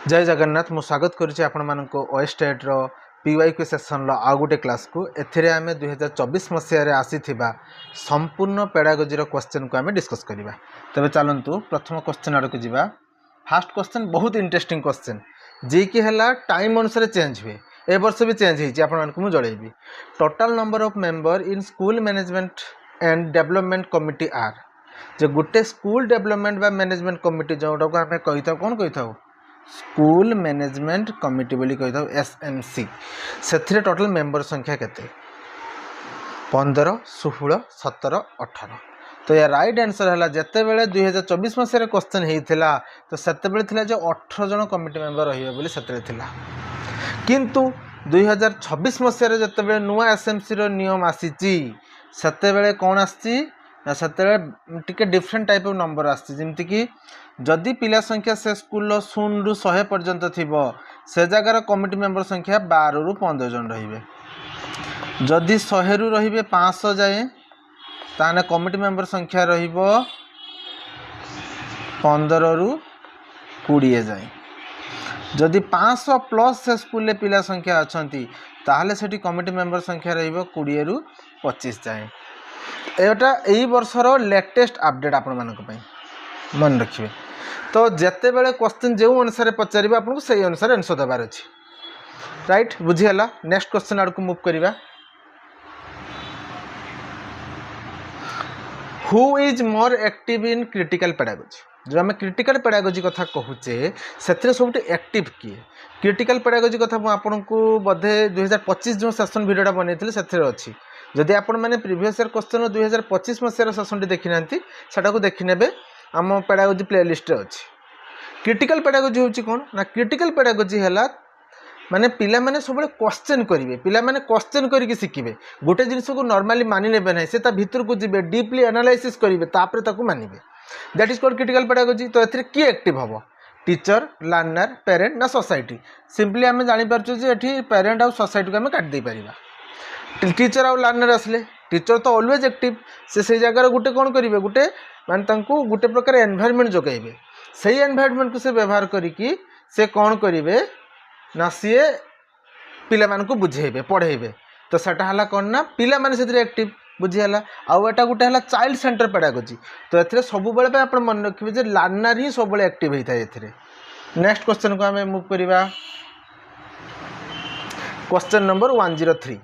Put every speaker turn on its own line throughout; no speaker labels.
जय जगन्नाथ मु स्वागत करुच्ची आपण मानक ओएस्टेट रो पीवाईक्यू सेक्शन रो आ गोटे क्लास को एथिरे आमे 2024 मसीह रे आसीथिबा संपूर्ण पेडागोजी रो क्वेश्चन को आमे डिस्कस करिबा। तबे चलंतु प्रथम क्वेश्चन आड़ को जिबा। फास्ट क्वेश्चन बहुत इंटरेस्टिंग क्वेश्चन जे कि हला टाइम अनुसार चेंज हुए ए वर्ष भी चेंज होईची आपण मानक मु जळेबी। Total number of member in school management and development committee are जे गुटे स्कूल डेवलपमेंट बा मैनेजमेंट कमिटी जोटा को आमे कहिता कोन कहिता स्कूल मैनेजमेंट कमिटी बोली कही था एसएमसी से टोटल मेंबर संख्या केते 15 16 17 18 तो या राइट आंसर है जिते बेले 2024 मसीह क्वेश्चन होता तो से जो 18 जन कमिटी मेंबर रही किंतु 2026 मसीह जिते बेले नुआ एसएमसी रो नियम आसीची सेते बेले कौन आसी टिके डिफरेंट टाइप ऑफ नंबर आमती कि जदि पिला संख्या से स्कूल 0 रु 100 पर्यंत थिबो से जगार कमिटी मेंबर संख्या 12 रु 15 जन रहिबे। जदि 100 रु रहिबे 500 जाए ताने कमिटी मेंबर संख्या रहिबो 15 रु 20 जाए। जदि 500 प्लस से स्कूल ले पिला संख्या अछंती ताहले सेठी कमिटी मेंबर संख्या रहिबो 20 रु 25 जाए। एटा एई वर्षर लेटेस्ट अपडेट आपण मानक पई मन रखिए। तो जिते बेले क्वेश्चन जो अनुसार पचार आपको से अनुसार आंसर देवार अच्छी राइट बुझीगला। नेक्स्ट क्वेश्चन आड़ को मूव करवा। Who is more active in critical pedagogy जो आम क्रिटिकल पेडागोजी कथा कहूचे से सब एक्टिव किए क्रिटिकल पेडागोजी कथा आपको बोधे 2025 जो सेशन भिडियोटा बनई से अच्छी जदि आपण मैंने प्रीवियस ईयर क्वेश्चन 2025 मसीहार सेशन देखी ना को देखने आम पेडागोजी प्लेलिस्ट अच्छी। क्रिटिकल पेडागोजी होची कौन ना क्रिटिकल पेडागोजी है माने पिला माने सब क्वेश्चन करेंगे पिला माने क्वेश्चन करके शिखिबे गोटे जिनिस को नॉर्मली मानि नेबे ना से भीतर को जीवे डीपली एनालाइसिस करेंगे तापर ताकू मानिबे that is called critical pedagogy. तो एथिरे किए एक्टिव हम टीचर लर्नर पेरेंट ना सोसाइटी सिंपली आम जानी पारछु जे एठी पेरेंट और सोसाइटी को आम काट दे परिबा। टीचर और लर्नर आसले टीचर तो ऑलवेज एक्टिव से जगार गोटे कौन करेंगे गोटे माने गोटे प्रकार एनवायरनमेंट जोगाइबे सही एनवायरनमेंट को से व्यवहार करिकी से कौन करेंगे ना सी पिला मानकु बुझेबे पढ़ेबे। तो सेटा हला कौन ना पिला माने से एक्टिव बुझीगला। आउ एटा गोटे हला चाइल्ड सेंटर पेडागोजी तो एथिरे सब बेले आप मन रखिबे जे लर्नर ही सब बेले एक्टिव होता है एथिरे। नेक्स्ट क्वेश्चन को हमें मूव करवा। Question number 103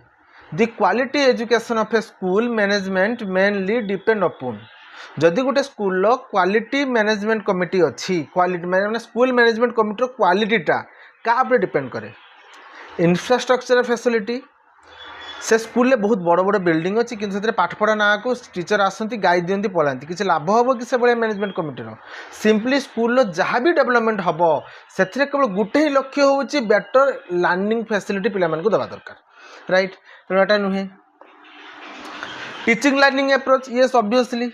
the quality education of A school management mainly depend upon जदि गोटे स्कूल क्वालिटी मैनेजमेंट कमिटी अच्छी क्वालिटी मैंने स्कूल मैनेजमेंट कमिटी क्वालिटीटा क्या डिपेंड करे इंफ्रास्ट्रक्चर फैसिलिटी से स्कूल बहुत बड़ बड़ बिल्डिंग अच्छी कि पाठ पढ़ा ना को टीचर आसती गाई दिखती पलांती किसी लाभ हम कि से मैनेजमेंट कमिटीर सिंपली स्कूल जहाँ भी डेवलपमेंट हम से केवल गोटे ही लक्ष्य हूँ बेटर लर्निंग फैसिलिटी पिला मानकु देवा दरकार राइट। तेनाटा नुहे टीचिंग लर्निंग अप्रोच ये ऑब्वियसली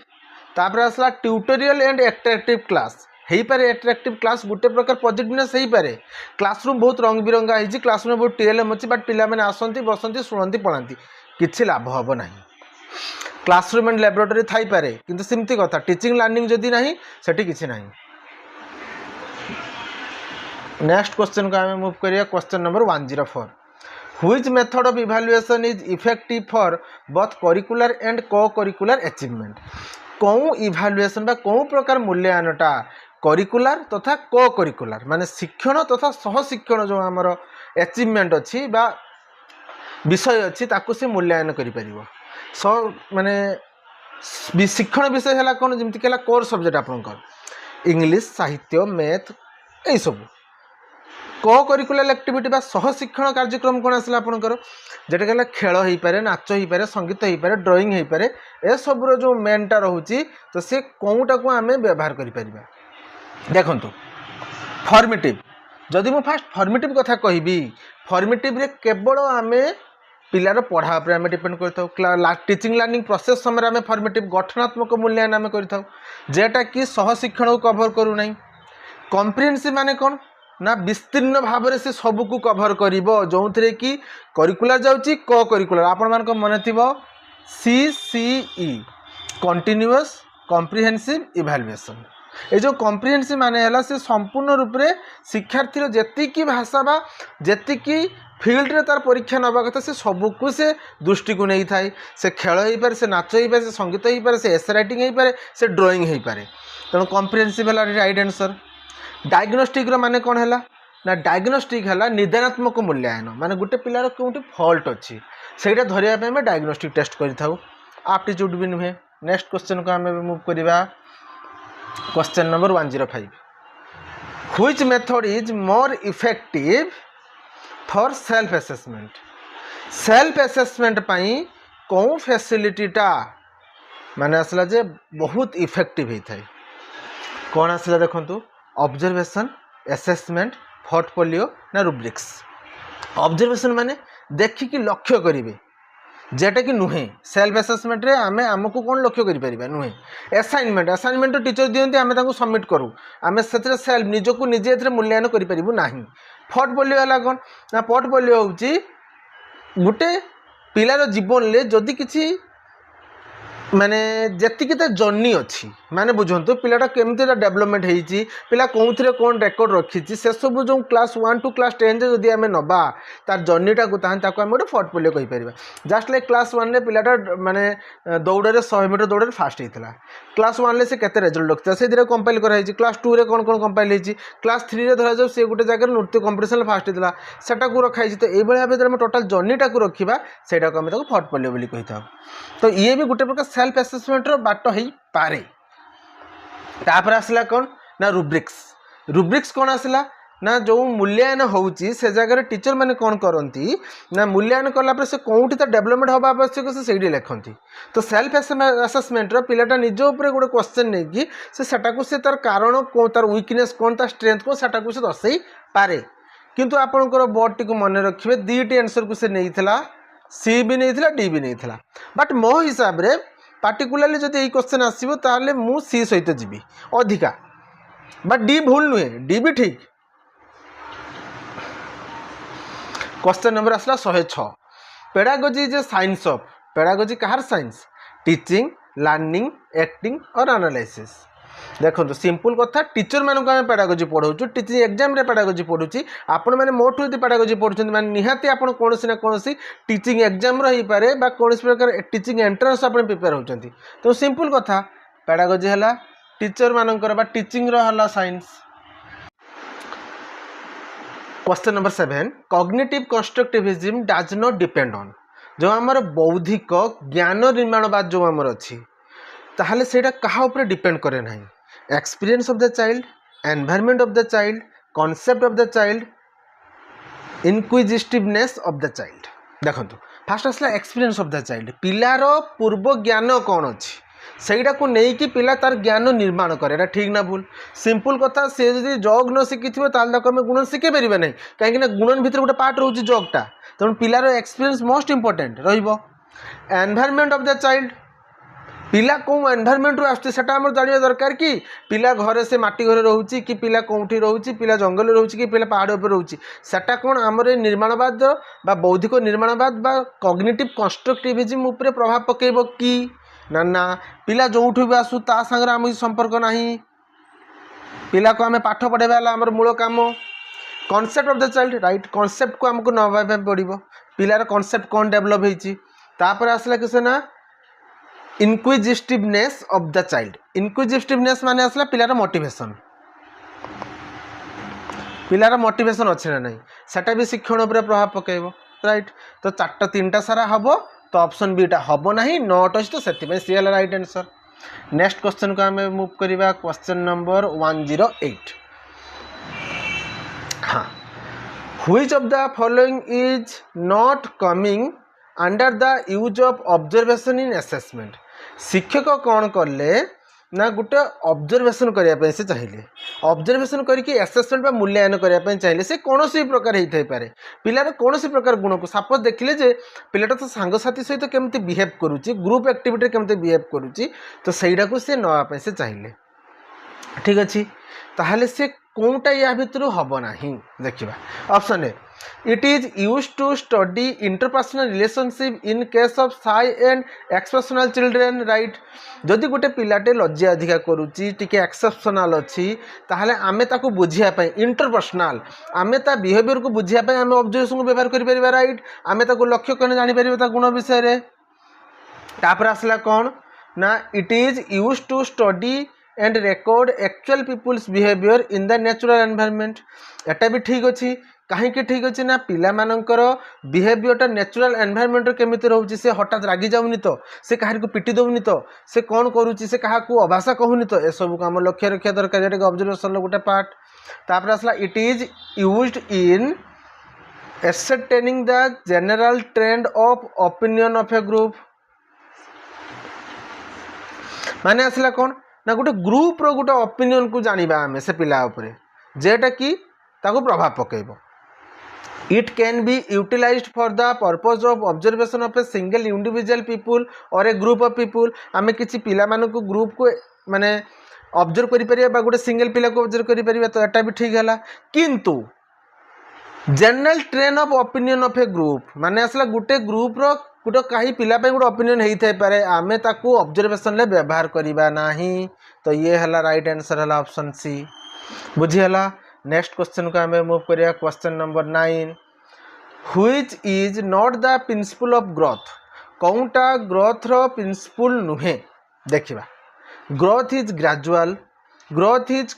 तापर आसला ट्यूटोरियल एंड एट्रैक्टिव क्लास हो पारे एट्रैक्टिव क्लास गोटे प्रकार पॉजिटिवनेस हो पारे क्लासरूम बहुत रंग बिरंगा होती क्लासरूम बहुत टीएलएम अच्छी बट पिला माने आसती बसती शुणती पढ़ाती किसी लाभ हम ना। क्लासरूम एंड लैबोरेटरी थी पारे किंतु सेमती कथा टीचिंग लर्निंग जदि ना सेठी किसी ना। नेक्स्ट क्वेश्चन को आम मूव करिया। Question number 104 which method of evaluation is effective for both curricular and को करिकुलर अचीवमेंट कौ इवैल्यूएशन बा कौ प्रकार मूल्यांकनटा करिकुलर तथा को करिकुलर माने शिक्षण तथा सह शिक्षण जो आमर अचीवमेंट अच्छी बा विषय अच्छी ताकू से मूल्यांकन करि परिबो। सो माने शिक्षण विषय है कौन जमती कि कोर सब्जेक्ट आपनकर इंग्लिश साहित्य मैथ यही सब को करिकुलर एक्टिविटी बा सह शिक्षण कार्यक्रम कौन आसला आपनकर जेटा कहला खेल हो पारे नाच हो पारे संगीत हो पारे ड्राइंग हो पारे ए सबरो जो मेनटा रोची तो से कौटा को आम व्यवहार करि परिबा। देखंतु फॉर्मेटिव जदि मु फास्ट फॉर्मेटिव कथा कहबी फॉर्मेटिव रे केवल आम पिलार पढ़ा पर आम डिपेंड करता टीचिंग लर्निंग प्रोसेस समय आम फॉर्मेटिव गठनात्मक मूल्यांकन आम करता जेटा कि सह शिक्षण को कभर करू नहीं। कॉम्प्रिहेंसिव माने कौन ना विस्तीर्ण भाव से सबको कभर करिवो जो थे कि करिकुलर जाउची को करिकुलर आपण मान मन थी CCE कंटिन्यूअस कॉम्प्रिहेंसिव इवैल्यूएशन ये जो कॉम्प्रिहेंसिव माने है से संपूर्ण रूप से शिक्षार्थी जेतिकी भाषा बा जेतिकी फिल्ड रे तार परीक्षा नवा कथा से सबको से दृष्टि को नहीं थाए से खेल हो पारे से नाच हो पारे से संगीत हो पारे से एसे राइटिंग हो पारे से ड्राइंग हो पारे तेणु कॉम्प्रिहेंसिव है राइट आंसर। डायग्नोस्टिक माने कौन है ना डायग्नोस्टिक है निदानात्मक मूल्यांकन माने गोटे पिलार कौटी फॉल्ट अच्छी से धरने डायग्नोस्टिक टेस्ट करूँ आप्टिट्यूड भी नुहे। नेक्स्ट क्वेश्चन को आम मूव करवा question number 105 which method is more effective for self assessment पाई कौन फैसिलिटीटा माने आसला जे बहुत इफेक्टिव होता है कौन आसला देखंतु ऑब्जर्वेशन असेसमेंट पोर्टफोलियो ना रुब्रिक्स। ऑब्जर्वेशन माने देखिकी लक्ष्य करिवे जेटा कि नुहे सेल्फ असेसमेंट रे आमे आमको कौन लक्ष्य करि परिबा नुहे। असाइनमेंट तो टीचर दियंती आमे ताको सबमिट करू आमे सेतरे सेल्फ निजको निजे एथरे मूल्यांकन करि परिबु नाही। पोर्टफोलियो हला कोन ना पोर्टफोलियो होउची गुटे पिलार जीवन ले जदि किछि माने जेतिकी तो जर्नी अच्छी माने बुझंतु पिलाटा केमती डेवलपमेंट होती पिला कौन थे कौन रेकर्ड रखी से सब जो क्लास 1 टू क्लास 10 जदि आम नवा तार जर्नीटा को आम गोटे पोर्टफोलियो कहीपर जस्ट लाइक क्लास 1 रे पिलाटा माने दौड़ 100 मीटर दौड़ फास्ट होता क्लास 1 से केते रिजल्ट रखता से धीरे कंपाइल कराई क्लास 2 रे कौन कौन कंपाइल होती क्लास 3 रे धरा जाऊ से गोटे जगह नृत्य कंपिटिशन फास्ट होता सेटा को रखाई तो ये भाव में टोटाल जर्नीटा को रखा से पोर्टफोलियो बोली कही था। तो ये भी गोटे प्रकार सेल्फ असेसमेंट रो बाट हो पारे। तापर आसला कौन ना रुब्रिक्स कौन आसला ना जो मूल्यांकन होउची से जगह टीचर माने कौन करती ना मूल्यांकन कला से कौटी तो डेवलपमेंट हवा आवश्यक से सही लिखती। तो सेल्फ असेसमेंट रो पिलाटा निज उपर गोटे क्वेश्चन नहीं कि सेटाको से तार कारण कौन तार वीकनेस कौन तार स्ट्रेंथ कौन सेटाको से दर्शाई पारे। किंतु आपणकर बोर्ड टी मन रखिए दुईटी आंसर को से नहीं थिला सी भी नहीं थिला डी भी नहीं थिला बट मो हिसाब रे पार्टिकुलरली जब ये क्वेश्चन आसो ताले मु सी सहित जीवी अधिका बट डी भूल नुहे डी भी ठीक। क्वेश्चन नंबर आसला 106 pedagogy is a science of pedagogy Kahar science teaching learning acting और एनालिसिस। देखो तो सिंपल कथा टीचर मानक आम पेडागोजी पढ़ाऊँ टीचिंग एग्जाम रे पेडागोजी पढ़ुची आपण मैंने मोठू यदि पेडागोजी पढ़ुं मैंने निहाती आप कौन ना कौन टीचिंग एग्जाम रही पारे बा कौन प्रकार टीचिंग एंट्रेंस आप प्रिपेयर होती। तो सिंपल कथा पेडागोजी है टीचर मानकर बा टीचिंग रहा science. Question number 7 cognitive constructivism does not depend on जो आमर बौद्धिक ज्ञान निर्माणवाद जो आमर अच्छी ताहले सेटा कहा ऊपर डिपेंड करे ना experience of the child environment of the child concept of the child inquisitiveness of the child. देखो फास्ट आसला एक्सपीरियंस ऑफ द चाइल्ड पिलार पूर्व ज्ञान कौन अच्छी सहीटा को लेकिन पिला तार ज्ञान निर्माण करे ठीक ना भूल सिंपल कथा से जब जग न शिखी थे आम गुण शिखे पारे ना कहीं गुणन भितर गोटे पार्ट रोचे जगटा तेणु पिलार एक्सपीरियंस मोस्ट इंपोर्टेंट रहिबो। एनवायरनमेंट ऑफ द चाइल्ड पिला कौन एनवायरनमेंट रू आसुची सेटा हमर जानिया दरकार कि पिला घरे से माटी घरे रहउची कि पिला कोठी रहउची पिला जंगल रहउची कि पिला पहाड़ ऊपर रहउची सेटा कौन हमर निर्माणवाद बा बौद्धिक निर्माणवाद बा कॉग्निटिव कंस्ट्रक्टिविज्म ऊपर प्रभाव पकेबो कि ना ना पिला जोठू भी आसु ता संगे आम संपर्क नहीं पिला को आम पाठ पढ़ाइबा आमर मूल काम। Concept of the child right concept को आमको नवा पड़ो पिलार कॉन्सेप्ट कौन डेवलप होती तापर आसला किस ना inquisitiveness of the child inquisitiveness माने आसला पिलार मोटिवेशन अच्छे ना नहीं सेटा भी शिक्षण उपर प्रभाव पकेब राइट। तो 4टा 3टा सारा हम तो ऑप्शन बीटा हम ना नॉट अच्छी तो से सी है राइट आंसर। नेक्स्ट क्वेश्चन को आम मूव करवा क्वेश्चन नंबर 108 हाँ which of the following is not coming under the use of observation in assessment. शिक्षक कौन कले ना गोटे ऑब्जर्वेशन करने से चाहिए ऑब्जर्वेशन करके असेसमेंट मूल्यांकन करने चाहिए से कौन सी प्रकार होता पारे पिलार कौन सी प्रकार गुण को सपोज देखिले जे पिलाटा तो सांगसाथी सहित केमती बिहेव करुच्ची ग्रुप एक्टिविटी केमती बिहेव करुच्ची तो सहीटा को सी नापी से चाहिए ठीक अच्छे ताहले से कौनटा या भितर हम ना देखा option A it is use to study interpersonal relationship in case of shy and expressional children right जदि गोटे पिलाटे लज्जा अधिका करुच्ची टिके एक्सेप्शनल अच्छी ताहले आमे ताकू बुझापी इंटरपर्सनल आमे ता बिहेवियर को बुझापी आमे ऑब्जर्वेशन को व्यवहार करें राइट आमे ताकू लक्ष्य कने जानीपर ता गुण विषय तापर आसला कौन ना it is use to study and record actual people's behaviour in the natural environment एटा भी ठीक अच्छी कहीं ठीक अच्छे ना पिला मानकर बिहेवियरटा नेचुरल एनवायरनमेंट केमिति रोचे से हठात रागी जाऊनी तो से कहार को पिटी दौनी तो से कौन करुच्ची से क्या अभाषा कहूनी तो एसबू को आम लक्ष्य रखा दरकार ये ऑब्जर्वेशन गोटे पार्ट तापर आसला it is used in ascertaining the general trend of opinion of a group माने आसला कौन ना गोटे ग्रुप रो गोटे ओपिनियन को जानिबा आमे से पिला उपरे जेटा कि ताको प्रभाव पकेबो it can be utilised for the purpose of observation of a single individual people और ए ग्रुप ऑफ पीपुल आमे किछि पिला मानको को ग्रुप को माने ऑब्जर्व करि परिया बा गोटे सिंगल पिला को ऑब्जर्व करि परिया तो एटा भी ठीक हला किंतु general train of opinion of a group माने आसला गोटे ग्रुप रो गोटे कहीं पिला गोटे ओपिनियन होता है आमे ताकू ऑब्जर्वेशन ले व्यवहार करिबा नाही तो ये हला राइट आंसर हला ऑप्शन सी बुझीगला नेक्स्ट क्वेश्चन को आमे मूव करिया question number 9 which is not the principle of growth कौनटा ग्रोथ रो प्रिंसिपल नुहे देखिबा growth is gradual growth is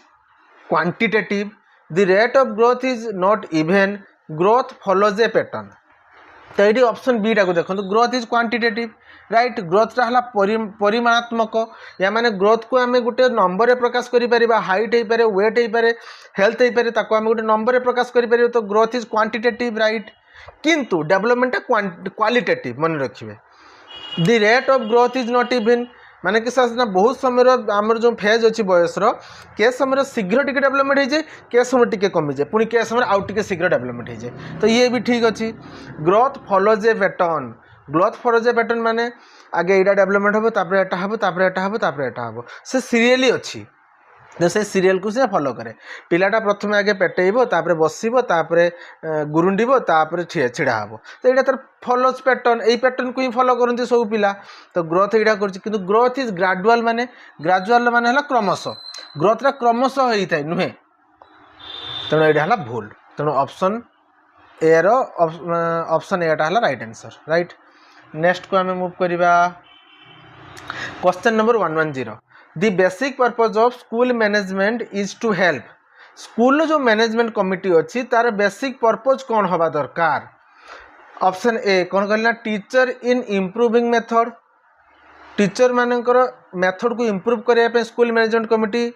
quantitative the rate of growth is not even growth follows a pattern तो ये option B टाक देखो growth is quantitative right ग्रोथटा है परिमाणात्मक या माने ग्रोथ को आम गोटे नंबर प्रकाश करें हाइट हो पारे वेट हो पारे हेल्थ हो पारे ताको आम गोटे नंबर प्रकाश करें तो ग्रोथ इज क्वांटिटेटिव राइट किंतु डेवलपमेंट क्वालिटेटिव मन रखिए the rate of growth is not even माने कि ना बहुत समय आमर जो फेज अच्छी बयसर के समय शीघ्र टी डेवलपमेंट हो जाए के समय टी कमी जाए पुणी के समय आउ टे शीघ्र डेवलपमेंट हो जाए तो ये भी ठीक अच्छी growth follows a pattern growth follows a pattern माने आगे यहाँ डेवलपमेंट हम तापर एटा हम तापर एटा हम तापर एटा हम से सीरियली अच्छी तो से सीरियल को से फॉलो करे पिलाटा प्रथम आगे पेटेब तापर बसब तापर गुरुंडब तापर छिड़ा हम तो यहाँ तर फॉलोज पैटर्न यही पैटर्न को ही फॉलो करते सब पिला तो ग्रोथ यहाँ कर ग्रोथ इज ग्रेजुअल माने है क्रमश ग्रोथटा क्रमश होता है नुहे तेणु यहाँ है भूल तेणु ऑप्शन ए रो ऑप्शन एटा है राइट आंसर राइट नेक्स्ट को आम मूव करवा question number 110 The basic purpose of school management is to help school जो मैनेजमेंट कमिटी अच्छी तार बेसिक पर्पज कौन हवा दरकार ऑप्शन ए कौन कहना teacher in improving method teacher मानकर मेथड को इम्प्रूव करने स्कूल मैनेजमेंट कमिटी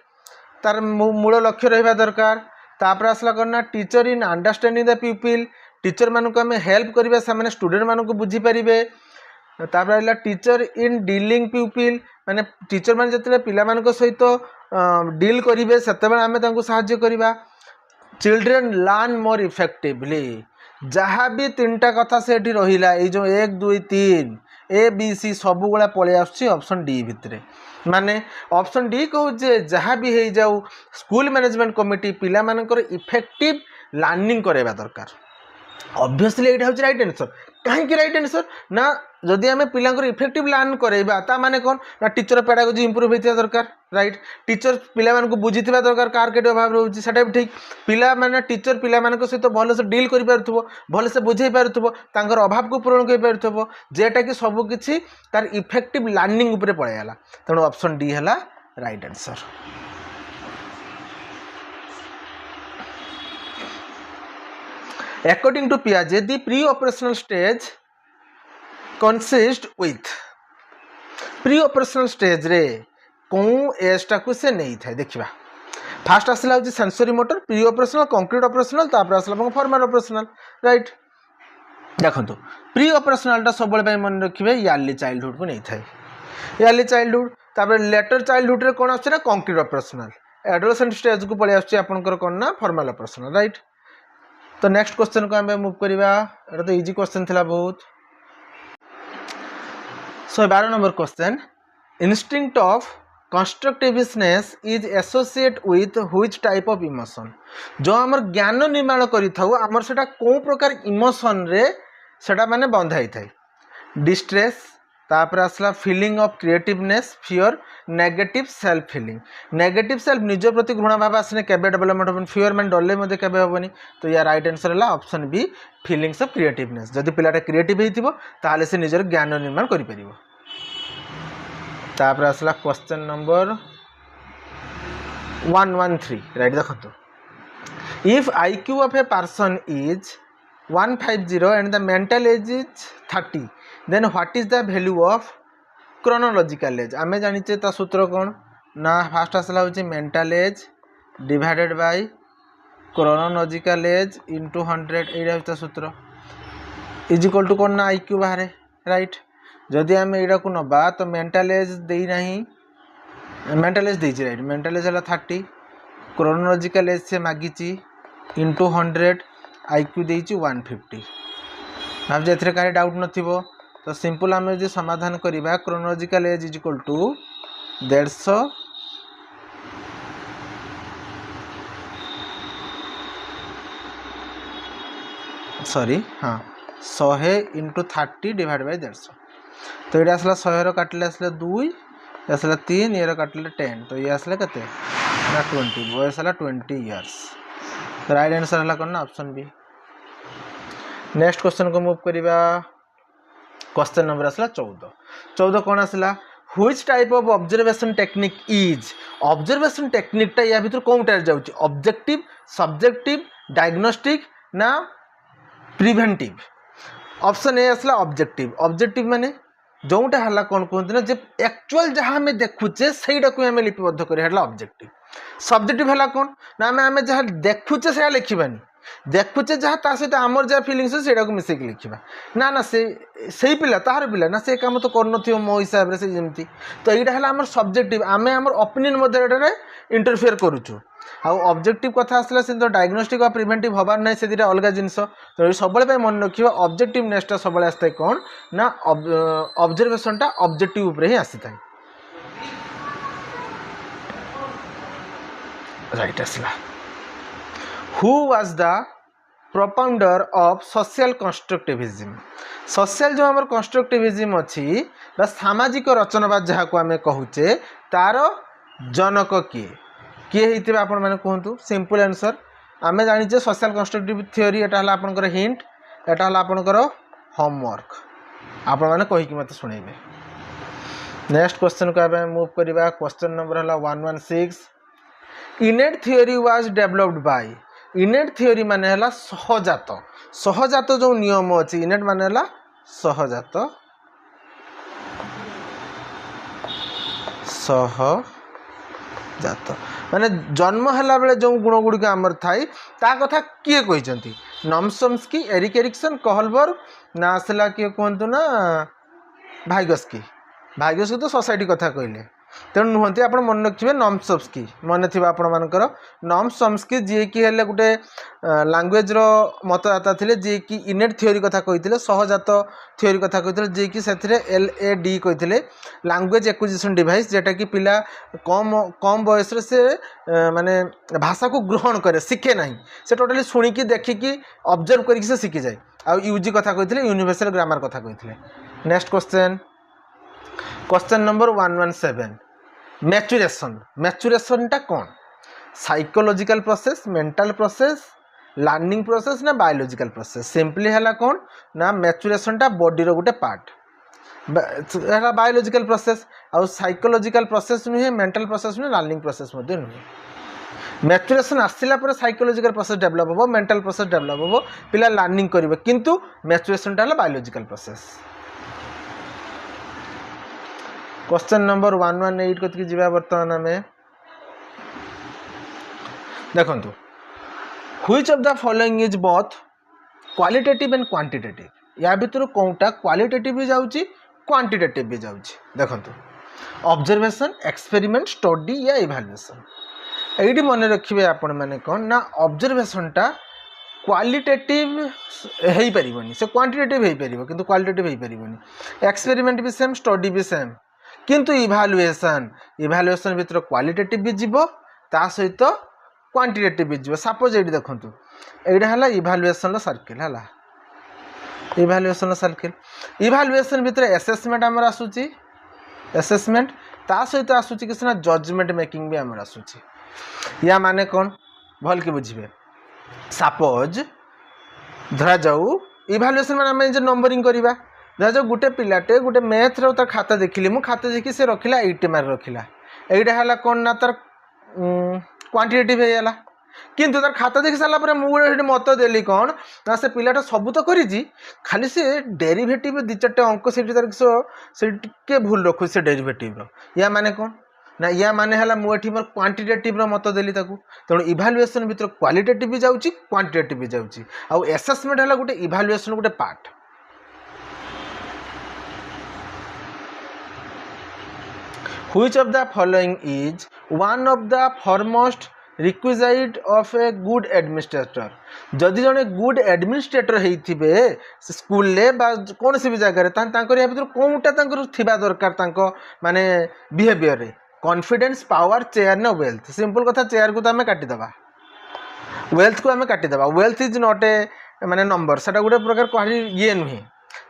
तार मूल लक्ष्य रहा दरकार तापर आसला करना teacher in understanding the people teacher मानक आम हेल्प करिबा से स्टूडेंट मानक बुझी पारिबे तापर आइला टीचर इन डीलिंग पीपल माने टीचर माने जतले पिला मानक सहित डील करिवे सेतेबेले आमे तांको सहाय्य करिबा चिल्ड्रेन लर्न मोर इफेक्टिवली जहाँ भी तीनटा कथा से रहिला ए जो 1 2 3 ए बी सी सब गुला पळे आछी ऑप्शन डी भितरे माने ऑप्शन डी कहू जे जहाँ भी हो जाऊ स्कूल मैनेजमेंट कमिटी पिला मानकर इफेक्टिव लर्निंग करेबा दरकार ऑब्वियसली एटा होची राइट आंसर कहीं राइट आंसर ना जदि आम पिला इफेक्टिव लर्न करेबा ता माने कौन ना टीचर पेडागोजी इंप्रूव होता दरकार राइट टीचर पिला मानक बुझी दरकार कार के अभाव रोचे सेटा भी ठीक पिला माने टीचर पिला मानक सहित भल से डील कर पारुथबो भल से बुझे पारुथबो तांकर अभाव को पूरण कर पारुथबो जेटा कि सब किछि तार इफेक्टिव लर्निंग ऊपर पळे आला तेणु ऑप्शन डी हला right answer According to Piaget, the pre-operational stage consists with pre-operational stage रे कौन एज टाकू से नहीं था देखिबा फास्ट आसला होची sensory motor pre operational concrete operational तापर आसला फॉर्मल ऑपरेशनल राइट देखंतु प्री ऑपरेशनल टा सब बेले मन रखिबे यार्ली चाइल्डहुड को नहीं थाए यार्ली चाइल्डहुड तापर लेटर चाइल्डहुड रे कोन आछे ना कंक्रीट ऑपरेशनल एडोलेसेंट स्टेज को पळे आछे आपनकर कोन ना फॉर्मल ऑपरेशनल राइट तो नेक्स्ट क्वेश्चन को आम मूव करवा एटा तो इजी क्वेश्चन थिला बहुत 12 number question instinct of constructiveness is associate with which type of emotion जो आमर ज्ञान निर्माण करिथाउ आमर सेटा को प्रकार इमोशन रे सेटा माने बंधाई थाए डिस्ट्रेस तापर आसला feeling of creativeness fear negative self feeling negative self निज प्रति घृणा भाव आसने केबे डेवलपमेंट होबन फियर मान डरले मते केबे होबनी तो या राइट आंसर है option B feelings of creativeness जदि पिलाटा क्रिएटिव हेतिबो ताले से निजर ज्ञान निर्माण करि परिबो तापर आसला क्वेश्चन नंबर 113 राइट देखो if IQ of a person is 150 and the mental age is 30 then what is the value of chronological age आमे जानिचे ता सूत्र कौन ना फास्ट आसला होची mental as divided by chronological age into 100 एटा होता सूत्र इज इक्वल टू कौन ना IQ बाहर राइट जदि आमे एटा को नबा तो मेंटल एज देई नाही मेंटल एज देई राइट मेंटल एज हला 30 chronological एज से मागिची into 100 IQ देइची 150 भाव जे एथरे काहे डाउट नथिबो तो सिंपल आमे जे समाधान करिबा chronological age is equal to 150 sorry हाँ 100 इंटू 30 डिवाइड बाय 150 तो ये आसला 100 रो काटले आसले 2 आसला 3 ये रो काटले 10 तो ये आसला कते ना 20 बॉयस आसला 20 इयर्स राइट आंसर हला कोन ना ऑप्शन बी नेक्स्ट क्वेश्चन को मूव करिबा क्वेश्चन नंबर आसला 14 कौन आसला which type of observation technique is observation technique टा या भीतर कोनटा जाउची ऑब्जेक्टिव सब्जेक्टिव डायग्नोस्टिक ना प्रिवेंटिव ऑप्शन ए आसला ऑब्जेक्टिव ऑब्जेक्टिव माने जोटा हला कौन कहते ना जे एक्चुअल जहाँ आम देखुचे सहीटा को आम लिपिबद्ध कर ऑब्जेक्टिव सब्जेक्टिव है कौन ना आम जहाँ देखुचे से लिखानी देखुचे जहाँ ता सहित आमर जहाँ फिलिंग्स से मिसेक लिखा ना ना से पिला तार पिला ना से काम तो कर मो हिसाब से जमी तो यहाँ है आम सब्जेक्टिव आम आम ओपिनियन मध्य इंटरफेयर करुचु आउ ऑब्जेक्टिव कथा आसला से तो डायग्नोस्टिक और प्रिवेंटिव हबार ना से अलग जिनस तो ये सब मन रखा ऑब्जेक्टिवनेसटा सब आसता है कौन ना ऑब्जर्वेशनटा ऑब्जेक्टिव उपरे ही आसी था राइट आसला who was the propounder of social constructivism social जो आम कंस्ट्रक्टिविज्म अच्छी सामाजिक रचनावाद जहाँ को आम कहूचे तार जनक किए किए होते आपण मैंने कहतु सिंपल आंसर आम जाचे सोशल कंस्ट्रक्टिव थ्योरी यहाँ है आपंकर हिंट यहाँ है आपंकर होमवर्क आपण मैंने कहीकि मत शुणेबे नेक्स्ट क्वेश्चन को आम मूव करवा क्वेश्चन नंबर है 116 इनेट theory was developed by इनेट theory माने है सहजात सहजात जो नियम अच्छी इनेट माने है सहजात सहजात माने जन्म है बेले जो गुण गुड़िक आमर थाई ता कथा किए कहते नॉमचम्स्की एरिक एरिक्सन कहलबर्ग ना आसला किए कहतु ना भाइगस्की तो सोसाइटी कथा कहले तेणु नुहति आप मन रखिए नॉमचम्स्की मन थी आपर नॉमचम्स्की जी कि हेले गोटे लैंग्वेज रो मतदाता थे जी कि इनेट थ्योरी कथा कहते सहजात थ्योरी कथा कहते जी कि से LAD कहते लैंग्वेज एक्विजिशन डिवाइस जेटा कि पिला कम बयस से माने भाषा को ग्रहण करे शिखे ना से टोटाली शुणिकी देखिकी ऑब्जर्व करके से शिखी जाए आ यूजी कथा कहते यूनिवर्सल ग्रामर कथा कहते नेक्स्ट क्वेश्चन नंबर 117 मैच्योरेशन मैच्योरेशनटा कौन psychological process mental process learning process ना बायोलॉजिकल प्रोसेस सिंपली है कौन ना मैच्योरेशनटा बॉडी रो गोटे पार्ट है बायोलॉजिकल प्रोसेस आउ साइकोलॉजिकल प्रोसेस नुहे मेंटल प्रोसेस नुहे लर्निंग प्रोसेस नुहे मैच्योरेशन आसला पर साइकोलॉजिकल प्रोसेस डेवलप हो मेंटल प्रोसेस डेवलप हो पिला लर्निंग करेंगे किंतु मैच्योरेशनटा है बायोलॉजिकल प्रोसेस क्वेश्चन नंबर 118 कति जीवा बर्तमान आम देखु which of the following is both qualitative and quantitative या भीतर कौटा क्वालिटेटिव भी जाउची क्वांटिटेटिव भी जाउची देखु ऑब्जर्वेशन एक्सपेरिमेंट स्टडी या इवैल्यूएशन एटी मन रखिए आपण मैंने कौन ना ऑब्जर्वेशनटा क्वालिटेटिव हो पारिबनी से क्वांटिटेटिव हो पारिबो किंतु क्वालिटेटिव हो पारिबनी एक्सपेरिमेंट भी सेम स्टडी भी सेम किंतु इभालुएसन भितर क्वालिटेटिव भी जीवो ता सहित क्वांटिटेटिव भी जीवो सपोज एठी देखंतु एटा हला इभालुएसन सर्किल हला इभालुएसन सर्किल इभालुएसन भितर असेसमेंट हमर आसुची असेसमेंट ता सहित आसुची कि सिना जजमेंट मेकिंग भी हमर आसुची या माने कोन भल के बुझिबे सपोज धरा जाऊ इभालुएसन माने हम जे नंबरिंग करिबा धरा जाऊ गुटे पिलाटे गुटे मैथ रो तार खाता देखिली मु खाता देखि से रखिला 80 मार्क रखिला एइडा हला कोन ना तार क्वांटिटेटिव हेला किंतु तार खाता देखि साला पर मु गोटे मत देली कोन ना से पिलाटा सब तो करिजी खाली से डेरिवेटिव दि चारटे अंक सेठी तार से के भूल रखु से डेरिवेटिव रो या माने कोन ना या माने हला मु एठी मोर क्वांटिटेटिव रो मत देली ताकू तेणु इभालुएसन भितर क्वालिटेटिव भी जाउची क्वांटिटेटिव भी जाउची आ असेसमेंट हला गोटे इभालुएसन गोटे part Which of the following is one of the foremost requisite of a good administrator जदि जने गुड एडमिनिस्ट्रेटर हेइथिबे स्कूल ले बा कोन से भी जगह रे तांकर या भितर कोनटा तांकर थिबा दरकार तांको माने बिहेवियर रे कॉन्फिडेंस पावर चेयर ना वेल्थ सिंपल कथा चेयर को तो हमें काटी दबा वेल्थ को हमें काटी दबा वेल्थ इज नॉट ए माने नंबर सेटा गुटे प्रकार कहली ये नुहे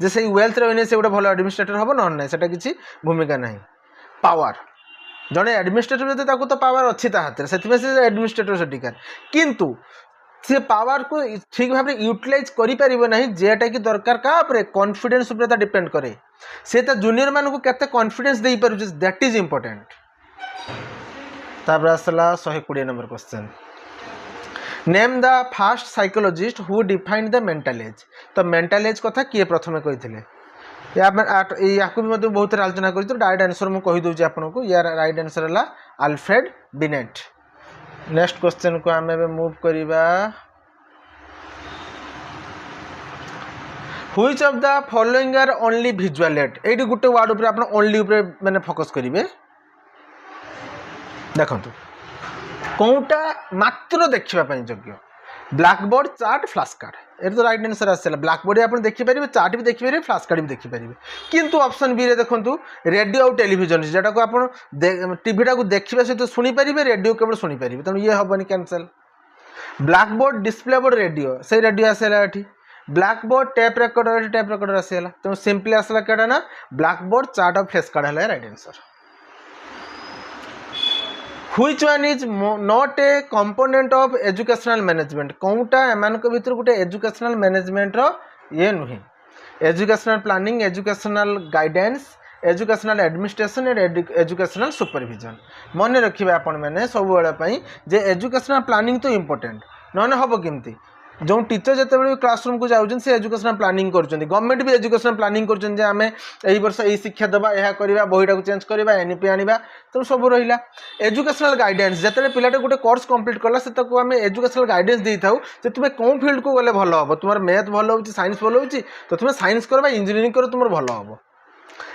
जे से वेल्थ रहने से गुटे भलो एडमिनिस्ट्रेटर हबो न नै सेटा किछि भूमिका नाही पावर जड़े एडमिनिस्ट्रेटर जदि ताको तो पावर अच्छी ता हाथ से एडमिनिस्ट्रेटर सेटिकार किंतु से पावर को ठीक भाव यूटिलाइज करि परिबो नाही जेटा कि दरकार का ऊपर कॉन्फिडेंस ऊपर डिपेंड करे से ता जूनियर मान को केते कॉन्फिडेंस देई परु दैट इज इंपोर्टेंट तापर आसला 120 number question name the first psychologist who defined the mental as तो मेंटल एज कथा किए प्रथमे कहिथिले या भी मत बहुत आलोचना कर डायरेक्ट आंसर मुझे कहीदे आपको यार राइट आंसर है अल्फ्रेड बिनेट नेक्स्ट क्वेश्चन को आम मूव करवा which of the following are only visual aid ये गोटे वर्ड उपर आप ओनली मैंने फोकस करेंगे देखो कौटा मात्र देखापी योग्य ब्लैकबोर्ड चार्ट फ्लैश कार्ड ये तो राइट आंसर आसला ब्लैकबोर्ड आप देखिपारे चार्ट भी देखिपारे फ्लैश कार्ड भी देखिपारे किंतु ऑप्शन बी रे देखंतु रेडियो और टेलीविजन जेटा को आप टीवीटा को देखा सहित शुणी पारे रेडियो केवल शुणी पारे तेणु ये हेनी cancel blackboard display board radio से रेडियो आसला ये ब्लैकबोर्ड टेप रेकर्डर आसला तेणु सिंपली आसला क्या ना ब्लैकबोर्ड चार्ट और फ्लैश कार्ड है right answer Which one is not a component of educational management कौटा एमान को भीतर गोटे एजुकेशनल मैनेजमेंट रो ये नुहे educational planning educational guidance educational administration and educational supervision मन रखिए आपण मैंने सब बेले जे एजुकेशनल प्लानिंग तो इम्पोर्टेंट नने हम केमती जो टीचर जिते बड़े क्लासरूम को जाऊँ से एजुकेशनल प्लानिंग कर गवर्नमेंट भी एजुकेशनल प्लानिंग करें यही वर्ष यही शिक्षा देवा यह करवा बहीटा को चेंज करवा एनईपी आनिबा तो सब रहा एजुकेशनल गाइडेंस जिते पिलाटे गोटे कोर्स कंप्लीट कला से आम एजुकेशनल गाइडेंस दे था जे तुम कौन फील्ड को गले भल हम तुम मैथ भल हो साइंस भल हो तो तुम साइंस कर इंजीनियरिंग कर तुम भल हम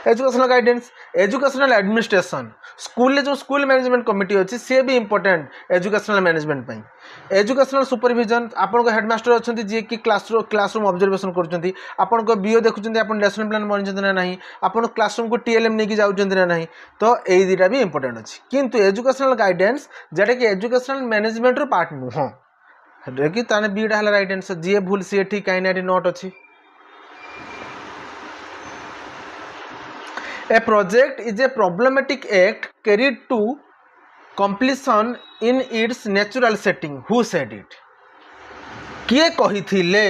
educational guidance educational administration school जो स्कूल मैनेजमेंट कमिटी अच्छी सी भी important educational management educational supervision आपन हेडमास्टर अच्छा जी कि क्लासरूम ऑब्जर्वेशन कर बीओ देखुं आप लेसन प्लान बनी ना नहीं आप क्लासरूम को टीएलएम नहीं जाऊँ ना नहीं तो यही दुटा भी इंपोर्टेंट अच्छी किंतु एजुकेशनल गाइडेंस जेटा कि एजुकेशनल मैनेजमेंट पार्ट नुह कि ताने बीटा है राइट आंसर जी भूल सी ठीक कहीं नोट अच्छी A project is a problematic act carried to completion in its natural setting. Who said it? किए कही थिले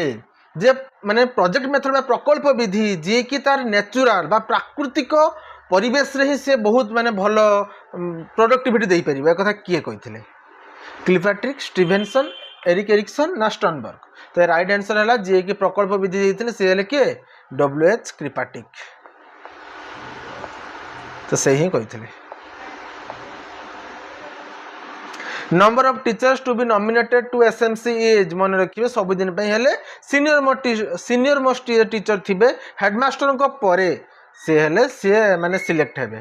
जे माने प्रोजेक्ट मेथड में प्रकल्प विधि जे कि तार नेचुरल बा प्राकृतिक परिवेश रे ही से बहुत माने भलो प्रोडक्टिविटी देई परिबा कथा किए कही थिले क्लिफर्ट्रिक स्टीवेंसन एरिक एरिक्सन ना स्टर्नबर्ग तो राइट आंसर है जे कि प्रकल्प विधि देइथिले से हेले के डब्ल्यूएच क्लिफर्ट्रिक तो से ही कही number of teachers to be nominated to SMC is मन रखिए सबुदिन हेले सीनियर मोस्ट टीचर थिबे हेडमास्टर को परे से हेले सी माने सिलेक्ट हेबे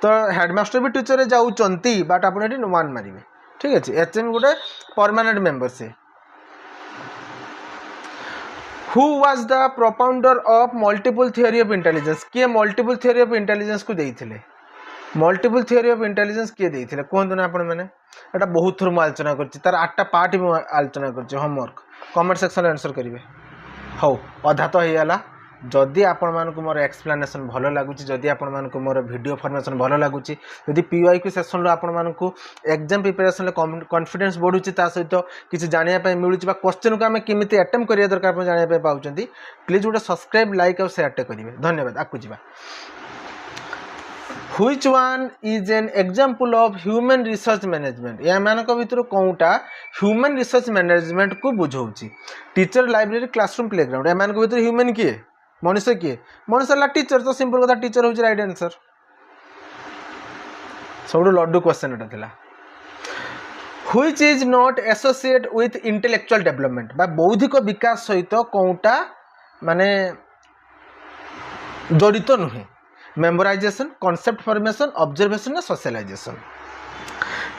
तो हेडमास्टर भी टीचर जाऊँगी बट आप वन मारे ठीक अच्छे एचएम गोटे परमानेंट मेंबर से who was the propounder of multiple theory of intelligence किए मल्टीपल थ्योरी ऑफ इंटेलिजेंस को देइथिले मल्टीपल थियोरी ऑफ इंटेलिजेंस किए देइथिले कहंतु ना आपण माने एटा बहुत थोर म आलोचना करछि तार 8टा पार्ट भी आलोचना करछि होमवर्क कमेंट सेक्शन रे आंसर करिवे हो अधा तो हेला जदि आपण मानको मोर एक्सप्लेनेशन भलो लागुछि जदि आपण मानको मोर वीडियो फॉर्मेशन भलो लागुछि जदि पीवाईक्यू सेक्शन रो आपण मानको एग्जाम प्रिपरेशन ले कॉन्फिडेंस बढ़ुछि ता सहित किछि जानिया पय मिलुछि बा क्वेश्चन को हमें केमिति अटेम्प्ट करिया दरकार आपण जानिया पय पाउछंती प्लीज गोटे सब्सक्राइब लाइक और शेयर करिवे धन्यवाद आकु जिबा Which one is an example of human research management? या मानक भितर कोउटा ह्यूमन रिसर्च मैनेजमेंट को बुझौछि टीचर लाइब्रेरी क्लासरूम प्लेग्राउंड या मानक भितर ह्यूमन किए मनुष्य किए मनुष्य ला टीचर तो सिंपल कथा टीचर होछि राइट आंसर सबडू लड्डू क्वेश्चन एटा थिला Which is not associated with intellectual development बा बौद्धिक विकास सहित कोउटा माने जड़ित नुहे मेमोराइजेशन कॉन्सेप्ट फॉर्मेशन ऑब्जर्वेशन ना सोशलाइजेशन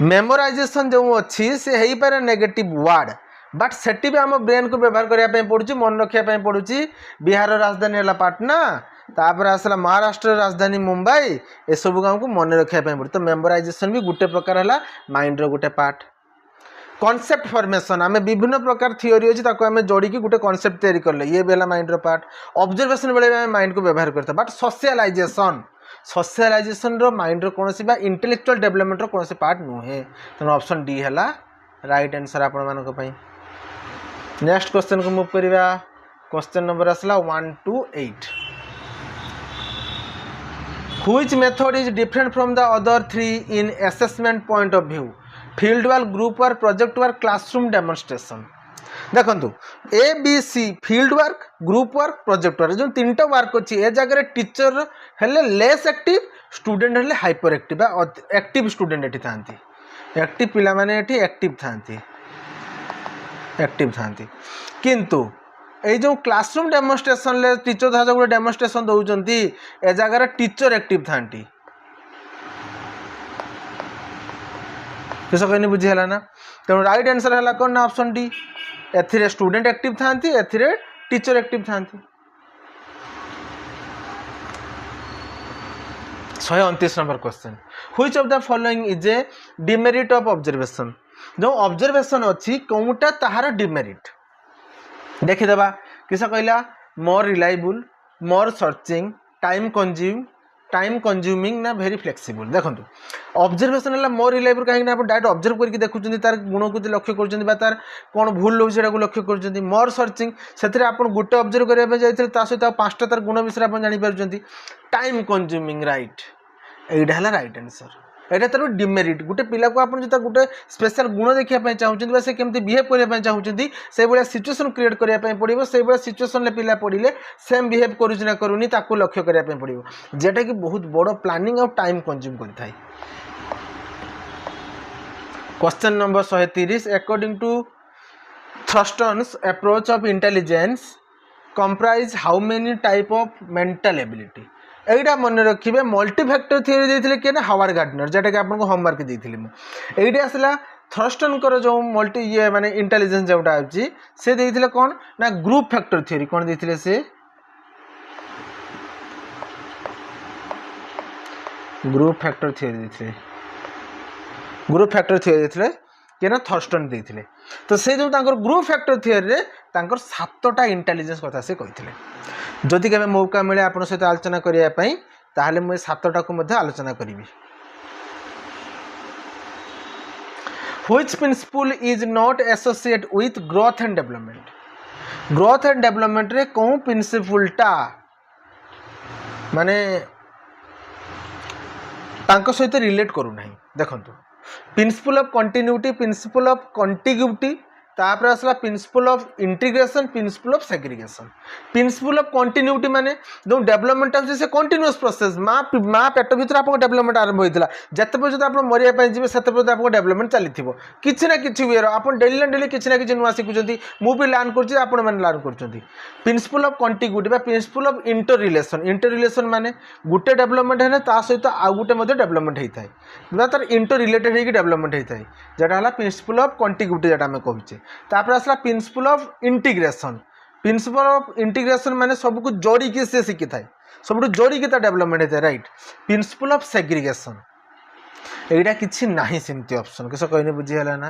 मेमोराइजेशन जो अच्छी से हेई पारे नेगेटिव वर्ड बट सेठी भी आम ब्रेन को व्यवहार करने पड़ुची मन रखा पड़ुची बिहार राजधानी है पाटना तापर आसला महाराष्ट्र राजधानी मुंबई ए सब गाँव को मन रखा पड़े तो मेमोराइजेशन भी गोटे प्रकार है माइंड रो गोटे पार्ट कॉन्सेप्ट फॉर्मेशन आम विभिन्न प्रकार थियोरी अच्छी आम जोड़ी गोटे कॉन्सेप्ट तैयारी कले ये भी है माइंड रो पार्ट ऑब्जर्वेशन बेले आम माइंड को व्यवहार करता बट सोशलाइजेशन रो माइंड रो कौन बा इंटेलेक्चुअल डेवलपमेंट रो कौन पार्ट नुहे तेना ऑप्शन डी है राइट आंसर आपण मानक पई नेक्स्ट क्वेश्चन को मूव करिवा क्वेश्चन नंबर आसला 1 to 8 Which method is different from the other three in assessment point of view? Field work, group work, project work, classroom demonstration. देखो A B C field work group work project work जो तीनटा work अच्छी ए जगह teacher हेले less active student हेले hyper active active student एटी थांती एक्टिव पिला माने एटी एक्टिव थांती किंतु ए जो क्लासरूम डेमोन्स्ट्रेशन ले टीचर धाजा गोटे डेमोन्स्ट्रेशन दउचंती ए जगह टीचर एक्टिव थांती किस कहनी बुझी है ना तेणु राइट आंसर है कौन ना ऑप्शन डी एथिरे स्टूडेंट एक्टिव थांती एथिरे टीचर एक्टिव थांती 129 number question which of the following is a demerit of observation जो ऑब्जर्वेशन अच्छी कौटा ताहार डिमेरिट देखीदबा किस कहला more reliable more searching time consuming ना वेरी फ्लेक्सिबल देखो ऑब्जर्वेशन है मोर रिलायबल कहीं डायरेक्ट ऑब्जर्व करके देखुं तार गुण को लक्ष्य कर तार कौन भूल रोचे लक्ष्य कर मोर सर्चिंग से आप गोटे ऑब्जर्व करने जाते सहित 5टा तार गुण विषय आप जापर टाइम कंज्यूमिंग राइट यहीटा है राइट आंसर यहाँ तार डिमेरिट गोटे पिला को आप गोटे स्पेशल गुण देखा चाहते से केमती बिहेव करने चाहते से भाया सिचुएसन क्रिएट करने पड़ो से भाया सिचुएसन पिला पड़े सेम बिहेव करूँ करूनी ताकू लक्ष्य करने पड़ो जेटा कि बहुत बड़ प्लानिंग और टाइम कंज्यूम करता है question number 130 according to Thurstone's approach of intelligence comprise how many type of mental ability एटा मन रखिए मल्टीफैक्टर थ्योरी देते किए ना हावर्ड गार्डनर जेटा कि आपको होमवर्क देती मुझे आसला थ्रस्टन जो मल्टी ये माने इंटेलिजेंस जोटा अच्छी से देते कौन ना ग्रुप फैक्टर थ्योरी कौन देते से ग्रुप फैक्टर थ्योरी देते ग्रुप फैक्टर थ्योरी देते किए ना थर्स्टन देते तो से जो ग्रुप फैक्टर थ्योरी रे 7टा इंटेलिजेंस कथा से कहते जदि केबे मौका मिले आपन सहित आलोचना करिया पई ताहले मैं 7टा को मध्ये आलोचना करिवि which principle is not associate with growth and development रे कौन प्रिंसिपलटा माने तांको सहित रिलेट करू नाही देखंतु principle of continuity principle of contiguity तापर आसला principle of integration principle of segregation principle of continuity माने जो डेवलपमेंट है से कंटिन्यूअस प्रोसेस माँ पेट भीतर आप डेवलपमेंट आरंभ होता जिते पर्यटन आप मरिया जी से पर्यटन आप डेवलपमेंट चली किसी ना कि वे आप डेली ना डेली किसी ना कि नुआ शिखुं मुझे लर्न कर लर्न कर principle of contiguity principle of inter relation माने गोटे डेवलपमेंट है ता सहित आउ गोटे डेवलपमेंट होता है तार इंटर रिलेटेड होगी डेवलपमेंट होता है जोटा है प्रिंसिपल ऑफ कंटिग्यूटी जोटा आम कहचे तापर आसला प्रिंसिपल ऑफ इंटीग्रेशन माने सबको जोड़ी से शिखी थाए सब जोड़ी की डेवलपमेंट होता है राइट प्रिंसिपल ऑफ सेग्रीगेशन एटा किसी नहीं सेमती ऑप्शन किस कहने बुझीगला ना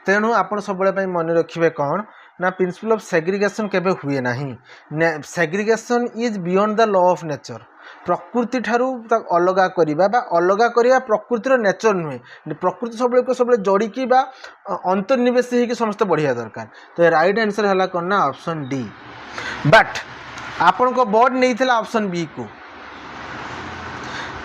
तेणु आप सब मन रखिए कौन ना प्रिंसिपल ऑफ सेग्रीगेशन केबे हुए नहीं segregation is beyond the law of nature प्रकृति ठारू अलग करवा अलग करवा प्रकृतिर नेचर नुहे प्रकृति सब जोड़िकी अंतर्निवेश होगी समस्त बढ़िया दरकार तो राइट आंसर है कौन ना ऑप्शन डी बट आपण को बोर्ड नहीं था ऑप्शन बी को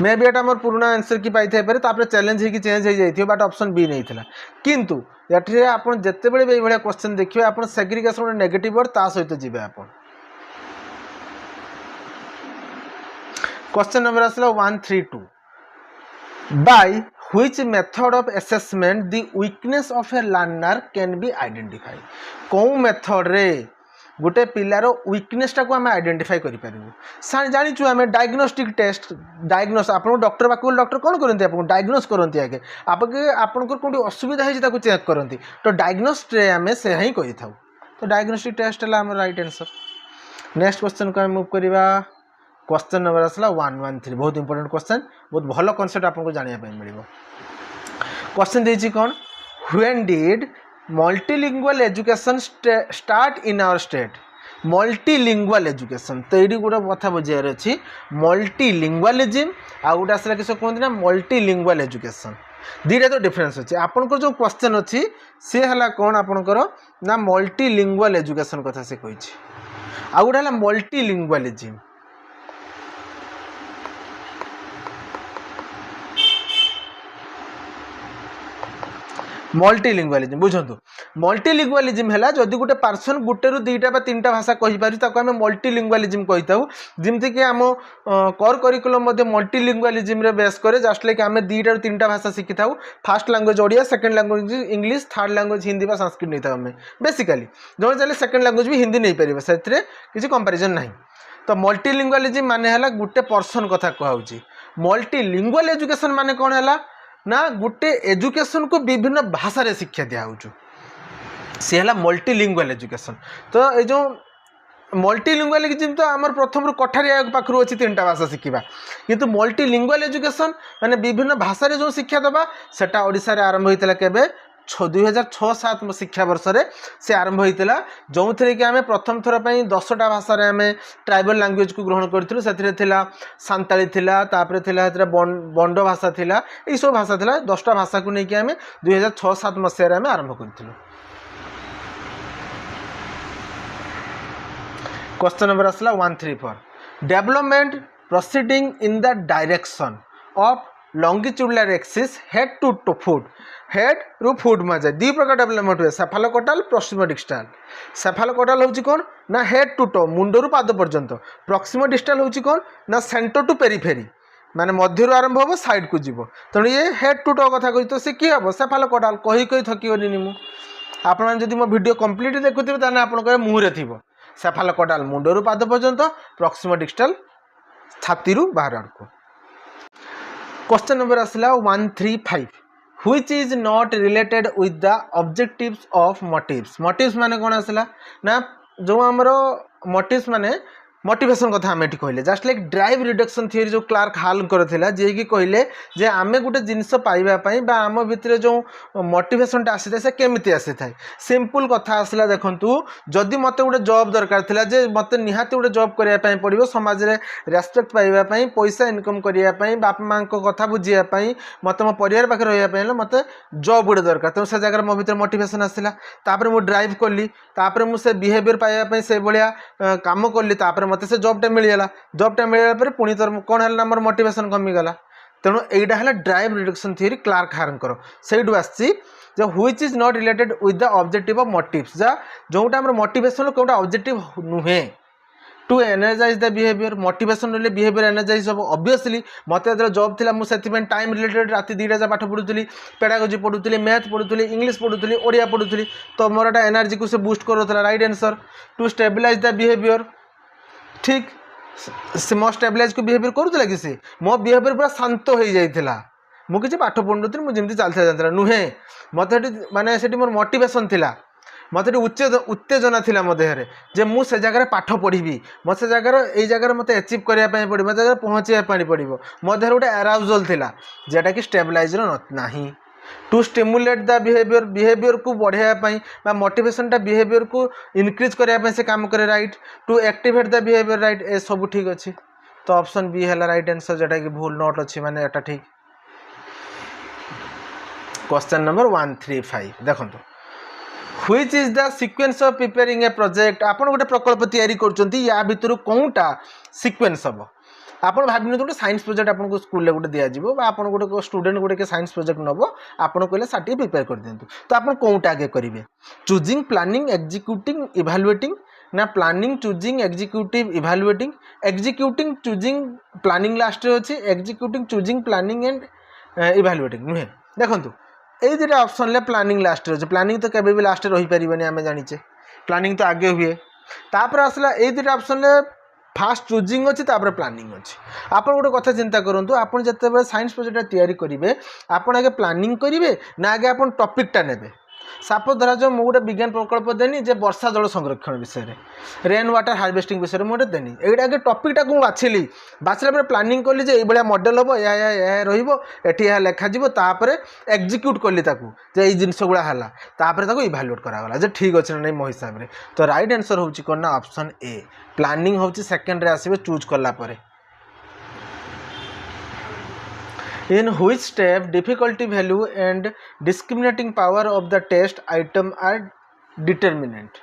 मे बी एटा मोर पुराना आंसर की पाई थे पारे चैलेंज होगी चेंज हो जाइए बट ऑप्शन बी नहीं था किंतु ये आप जिते बड़े ये क्वेश्चन देखिए आप सेग्रीगेशन नेगेटिव वर्ड ता सहित जी आप क्वेश्चन नंबर आसला 132 by which method of assessment the weakness of A learner can be identify कौ मेथड रे गोटे पिलार वीकनेस टाक आम आइडेंटिफाई करूँ जाचु आम डायग्नोस्टिक टेस्ट डायग्नोस आप डॉक्टर पाक डॉक्टर कौन करते आप डायग्नोस करते आगे आपको कौटी असुविधा है चेक करती तो डायग्नोस आम से ही करी था तो डायग्नोस्टिक टेस्ट है आम राइट आंसर नेक्स्ट क्वेश्चन को आम मूव करवा क्वेश्चन नंबर आसला 113 बहुत इंपोर्टेंट क्वेश्चन बहुत भल कॉन्सेप्ट आपको जानापी मिल क्वेश्चन देती कौन when did multilingual education start in our state multilingual education तो ये गोटे कथा बुझार अच्छी मल्टीलिंगुअलिज्म आ गोटे आसला किस कहते ना मल्टीलिंगुअल एजुकेशन दीटा तो डिफरेन्स अच्छे आपंकर जो क्वेश्चन अच्छी सी है कौन आपंकर ना मल्टीलिंगुअल एजुकेशन कथा से कही आ गोटे है मल्टीलिंगुअलिज्म मल्टीलिंगुअलिज्म बुझंतु मल्टीलिंगुअलिज्म है जदि गोटे पर्सन गोटे रु दुईटा बा तीनटा भाषा कहि पारि ताको आमे मल्टीलिंगुअलिज्म कहि थाउ जेमति कि आम कोर करिकुलम मध्ये मल्टीलिंगुअलिज्म रे बेस करे जस्ट लाइक आमे दुईटा रु तीनटा भाषा शिखि थाउ first language Odia second language English third language Hindi बा संस्कृत नै थाउ आमे बेसिकली जो चले सेकंड लैंग्वेज भी हिंदी नै परिबा सेतरे किछि कंपैरिजन नाही तो मल्टीलिंगुअलिज्म माने हला गोटे पर्सन कथा कहउची मल्टीलिंगुअल एजुकेशन माने कोन हला ना गोटे एजुकेशन को विभिन्न भाषा रे शिक्षा दिया सी है मल्टीलिंगुअल एजुकेशन तो ये जो मल्टीलिंगुअलिज्म तो आमर प्रथम रु कठारिया पाखु अच्छी तीनटा भाषा शिखा किंतु मल्टीलिंगुअल एजुकेशन माने विभिन्न भाषा रे जो शिक्षा दबा सेटा ओडिसा रे आरंभ होइतला केबे 2006-07 शिक्षा वर्ष रे से आरंभ होइतला जो थे कि आम प्रथम थर पर 10टा भाषा रे आम ट्राइबल लैंग्वेज को ग्रहण करूँ से सांताली थिला तापरे थिला बंड भाषा थिला ये सब भाषा थिला 10टा भाषा को लेकिन आम 2006-07 मसीह आम आरंभ करूँ क्वेश्चन नंबर आसला 134 development proceeding in the direction of longitudinal axis head to foot head रु फुट में जाए दी प्रकार डेवलपमेंट हुए सेफालोकोटाल प्रॉक्सिमो डिस्टाल सेफालोकोटाल होची कौन ना हेड टू टो मुंडरू पाद पर्यंत प्रॉक्सिमो डिस्टाल होची कौन ना सेंटर टू पेरीफेरी माने मध्यरु आरंभ हो साइड को जीव तेणु ये हेड टू टो कथा कही तो सी कि हम सेफालोकोटाल कही कही थकिबनी मु आपण जदि मो वीडियो कंप्लीट देखुथिबे ताने आपण कहे मुहरे थिबो सेफालोकोटाल मुंडरू पाद पर्यंत प्रॉक्सिमो डिस्टाल छाती रु बाहर आड़को क्वेश्चन नंबर आसला 135 which is not related with the objectives of motives माने कौन आसला ना जो आमर motives माने मोटिवेशन कथा आम कहले just like drive reduction theory जो क्लार्क हाल करथिला जे कि कहले जे आमे गुटे जिनिस पाइबा पई बा आम भितरे जो मोटिवेशन टा आसी से केमिति आसी थाए सिंपल कथा आसला देखंतु जदि मते गुटे जॉब दरकार थिला जे मते निहाती गुटे जॉब करिया पई पड़िबो समाज रे रेस्पेक्ट पाइबा पई पैसा इनकम करिया पई बाप मां को कथा बुझिया पई मते मो परिवार पाखे रहिया पई मते जॉब गुटे दरकार तो से जगह मो भितर मोटिवेशन आसला तापर मु ड्राइव करली तापर मु से बिहेवियर पाइबा पई से बलिया काम करली तापर मते से जॉब टा मिलगला जॉब टा मिलला पर पुणी तर कौन है मोर मोटिवेशन कमीगला तेणु यहीटा है ड्राइव रिडक्शन थियोरी क्लार्क हारंकर से आसी जो which is not related with the objective of motives जा जोटा हमर मोटिवेशन कोटा ऑब्जेक्टिव नुहे to energise the behaviour motivation रे बिहेवियर एनर्जाइज हम ऑब्वियसली मते जॉब थिला मु सेति टाइम रिलेटेड राति 2टा जा पाठ पढुतली पेडागोजी पढुतली मैथ पढुतली इंग्लिश पढुतली ओडिया पढुतली तो मोरटा एनर्जी को से बूस्ट करथला right answer to stabilise the behaviour ठीक से मो स्टेबलाइज को बिहेवियर करूला कि से मो बिहेवियर पूरा शांत हो जाइथिला मुझे पाठ पढ़ुनी मुझे चलता जाता नुहे मत माने से मोर मोटिवेशन थिला मत उत्तेजना थिला मो देहरे जे मु से जगह पाठ पढ़ी मत से जगह ये जगह मत अचीव करने पड़ो मत जगह पहुँचापी पड़ो मो देहरे गोटे एराउजल थिला जेटा कि स्टेबलाइजर नहीं टू स्टिमुलेट द बिहेवियर को बढ़ाई मोटिवेशन टा बिहेवियर को इनक्रीज करने से काम करे right to activate the behaviour right ए सब ठीक अच्छे तो ऑप्शन बी है राइट आंसर जेटा कि भूल नोट अच्छी माने एटा ठीक क्वेश्चन नंबर 135 देखो which is the sequence of preparing A project आपन गोटे प्रकल्प तैयारी करछंती या भितर कोनटा सीक्वेंस हम आपन भाबिनु गोटे साइंस प्रोजेक्ट आपन स्कूल ले गोटे दिया जिवो बा आपन गोटे स्टूडेंट गोटे के साइंस प्रोजेक्ट नबो आपन कहले साटी प्रिपेयर कर दियंतु तो आपन कोनटा आगे करिवे चूजिंग प्लानिंग एग्जीक्यूटिंग इवैल्यूएटिंग ना planning choosing executive evaluating executing choosing planning last रे अछि executing choosing planning and evaluating नुहे देखंतु ये दुटा ऑप्शन ले प्लानिंग लास्ट रे प्लानिंग तो केबे भी लास्ट रही परिबनी आमे जानिचे प्लानिंग तो आगे हुए तापर आसला ये दुटा ऑप्शन ले फास्ट चूजिंग अच्छी तापर प्लानिंग अच्छी आप गोटे कथा चिंता करूँ आप जिते साइंस प्रोजेक्ट तैयारी करेंगे आप आगे प्लानिंग करेंगे ना आगे आप टॉपिकटा नेबे सपोज धरा जो मुझे विज्ञान प्रकल्प देनी जे वर्षा जल संरक्षण विषय में रेन वाटर हार्वेस्टिंग विषय में मुझे देनी ये आगे टॉपिकटा को बाछिली बाछला प्लानिंग कली जे ये मॉडल हम या रही लिखाଯିव तापर एग्जीक्यूट कली जे ये जिनस गुड़ा है तापर इवैल्यूएट करागला जे ठीक अच्छे ना नहीं मो हिसाब से तो राइट आंसर हूँ कौन ना ऑप्शन ए प्लानिंग हूँ सेकेंड आसवे चूज कलापर In which step difficulty value and discriminating power of the test item are determinant?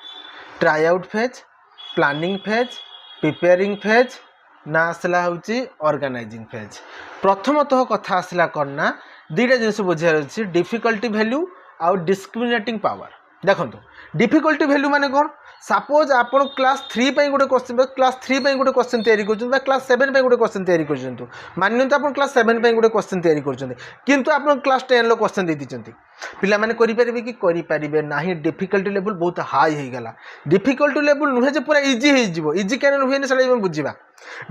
Tryout phase, planning phase, preparing phase ना आसला हूँ ऑर्गेनाइजिंग फेज प्रथमतः कथा आसला कौन ना दुईटा जिन बुझार अच्छी डिफिकल्टी वैल्यू आउ डिस्क्रिमिनेटिंग पावर देखो डिफिकल्टी वैल्यू माने कौन सपोज आप क्लास 3 गोटे क्वेश्चन क्लास 3 गोटे क्वेश्चन तैयारी कर क्लास 7 गोटे क्वेश्चन तैयारी कर मानते आप क्लास 7 गोटे क्वेश्चन तैयारी कर आप क्लास 10 क्वेश्चन दे दीजिए पिला माने करें कि करें ना डिफिकल्टी लेवल बहुत हाई हो गला डिफिकल्टी लेवल नुहे जे पूरा इजी हो इजी क्या नुहे से बुझा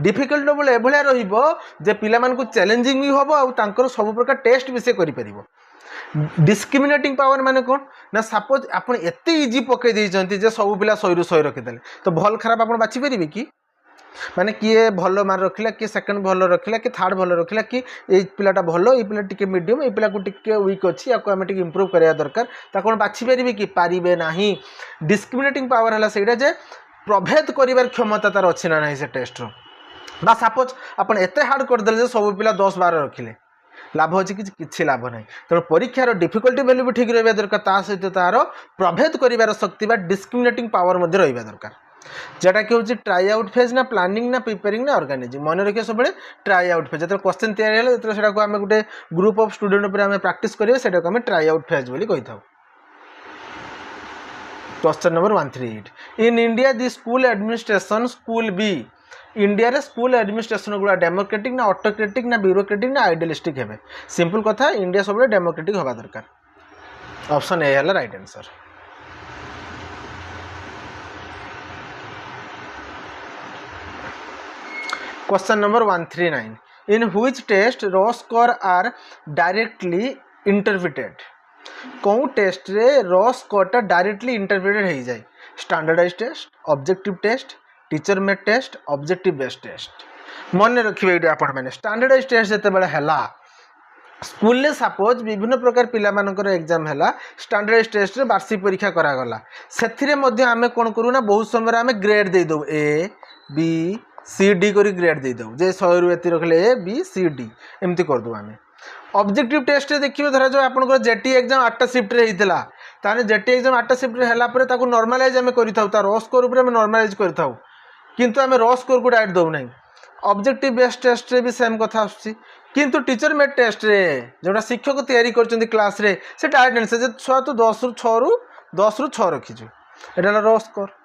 डिफिकल्ट लेवल एभलिया रहिबो जे पिला मानकु चैलेंजिंग भी हम आउर सब प्रकार टेस्ट भी से करें डिस्क्रिमिनेटिंग पावर माने कौन ना सपोज आप एत इजी पकई देते जे सब पिला 100 ରୁ 100 रखीदे तो भल खराब आप बाछि पारे कि माने किए भल मार्क रखिला कि सेकंड भल रखिला कि थर्ड भल रखिला कि ये पिलाटा भल ये पिला टिके मीडियम ये पिला को टिके वीक अच्छी या आम टिके इम्प्रूव करा दरकार ताको बाछि पारे कि पारिबे नाही डिस्क्रिमिनेटिंग पावर है सेटा जे प्रभेद करिवार क्षमता तार अच्छी ना से टेस्ट बा सपोज आप एत हार्ड करदे सब पिला 10-12 रखिले लाभ अच्छी कि लाभ ना तेणु परीक्षार डिफिकल्टी वैल्यू भी ठीक रहा दरकार ता सहित तार प्रभेद कर शक्ति डिस्क्रिमिनेटिंग पावर रहा दरकार जेटा कि हूँ ट्राई आउट फेज ना प्लानिंग ना प्रिपेयरिंग ना ऑर्गेनाइजिंग मन रखिए सब ट्राई आउट फेज जो क्वेश्चन तैयारी आम गोटे ग्रुप ऑफ स्टूडेंट उपर आम प्रैक्टिस करेंगे से ट्राई आउट फेज बोली कही था question number 138 in India the school administration school बी इंडिया रे स्कूल एडमिनिस्ट्रेशन गुड़ा डेमोक्रेटिक ना ऑटोक्रेटिक ना ब्यूरोक्रेटिक ना आइडियलिस्टिक है सिंपल कथा इंडिया सब डेमोक्रेटिक हवा दरकार ऑप्शन ए है right answer question number 139 in which test raw score are directly interpreted कौन टेस्ट रे रॉ स्कोर डायरेक्टली इंटरप्रिटेड हो जाए standardize test objective test teacher made test objective based test मन रखिए ये आप स्टैंडर्डाइज टेस्ट जिते है स्कूल में सपोज विभिन्न प्रकार पिला एग्जाम है स्टैंडर्डाइज टेस्ट रे वार्षिक परीक्षा करागला से आम कौन करूँ ना बहुत समय आम ग्रेड दे दो ए बी सी डी कर ग्रेड दे दो जे 100 ରୁ एति रखले ए बी सी डी एमती करदे आम ऑब्जेक्टिव टेस्ट देखिए धरा जो आप जेटी एग्जाम 8टा शिफ्ट रे होता ताने जेटी एग्जाम 8टा शिफ्ट है नॉर्मलाइज आम कर रॉ स्कोर उपर आम नॉर्मलाइज कर किंतु आम रॉ स्कोर को डायरेक्ट दौ ना ऑब्जेक्टिव बेस्ड टेस्ट रे भी सेम कथा आसुची किंतु टीचर मेड टेस्ट रे जोटा शिक्षक तैयारी करछन्ती क्लास रे से डायरेक्ट आंसर जे छुआ तो 10 ରୁ 6 रखीछु एटा raw score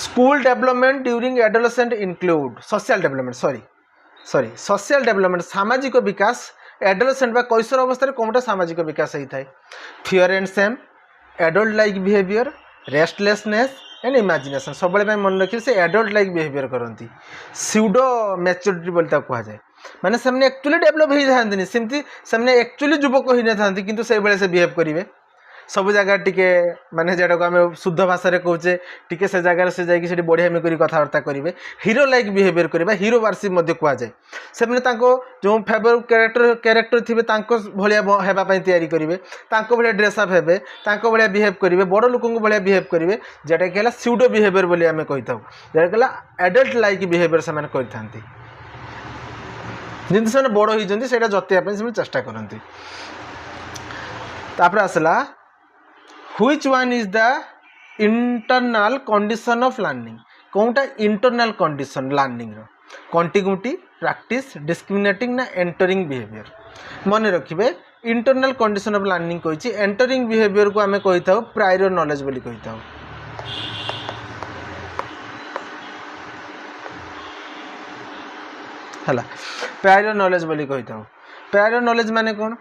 school development during adolescent include social development sorry social development सामाजिक विकास एडोलेसेंट बा कैशोर अवस्था कौनटा सामाजिक विकास होता है fear and same adult like behaviour restlessness and imagination सब मन रखिए से एडल्ट लाइक बिहेवियर करती स्यूडो मैच्योरिटी बोलता कह जाए माने से एक्चुअली डेवलप हो था सेमती से एक्चुअली युवक हो ना कि से बिहेव करेंगे सब जगह टिके माने जेटा को आम शुद्ध भाषा कहचे टिके से जगह से जाकि बढ़िया कर कथबार्ता करेंगे हीरो लाइक बिहेवियर करवा हीरो वार्शिप कहुए से जो फेवरेट कैरेक्टर थे भाया होगापी तैयारी करेंगे भाया ड्रेसअप हे भाया बिहेव करेंगे बड़ लोक भाया बिहेव करेंगे जेटा कि स्यूडो बिहेवियर बोली आम कही था जोटा एडल्ट लाइक बिहेवियर से करते जिन से बड़ होती से जतवाई से चेष्टा करती तापर आसला which one is the internal condition of learning कौनटा इंटरनल कंडीशन लर्निंग रो कंटिन्यूटी प्रैक्टिस डिस्क्रिमिनेटिंग ना एंटरिंग बिहेवियर मन रखिए इंटरनल कंडीशन ऑफ लर्निंग कही एंटरिंग बिहेवियर को आम कही था प्रायर नॉलेज बोली कही था है प्रायर नॉलेज बोली कही था प्रायर नॉलेज माने कौन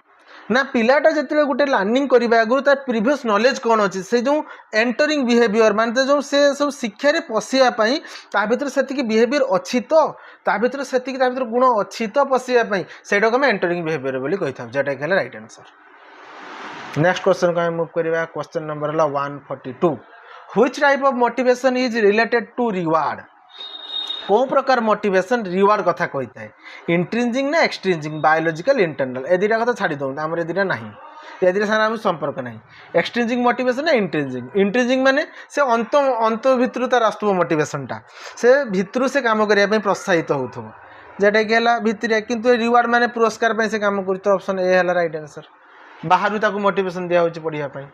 ना पिलाटा जिते गोटे लर्निंग करने आगुरी तार प्रिवियस नॉलेज कौन अच्छी से जो एंटरिंग बिहेवियर मानते जो से सब शिक्षा रे पशियापाई ता भीतर से बिहेवियर अच्छी तो ता भीतर से गुण अच्छी तो पशियापाई से एंटरिंग बिहेवियर बोली कही था जोटा कि राइट आंसर नेक्स्ट क्वेश्चन को मूव करवा question number 142 which type of motivation is related to reward कौ प्रकार मोटिवेशन रिवार्ड कथा कही थाए इंट्रिंजिंग ना एक्सट्रिंजिंग बायोलॉजिकल इंटरनल ए दुटा कथा छाड़ी दौन आम ए दुटा ना ए दुटा सारा संपर्क ना एक्सट्रिंजिंग मोटिवेशन ना इंट्रिंजिंग माने से अंत अंत भितर तार आसुव मोटिवेशनटा से भितर से काम करने प्रोत्साहित होथो जेटा कि भितर किंतु रिवार्ड माने पुरस्कार से काम कर ऑप्शन ए है राइट आंसर बाहर ताको मोटिवेशन दिया होची पढ़िया पई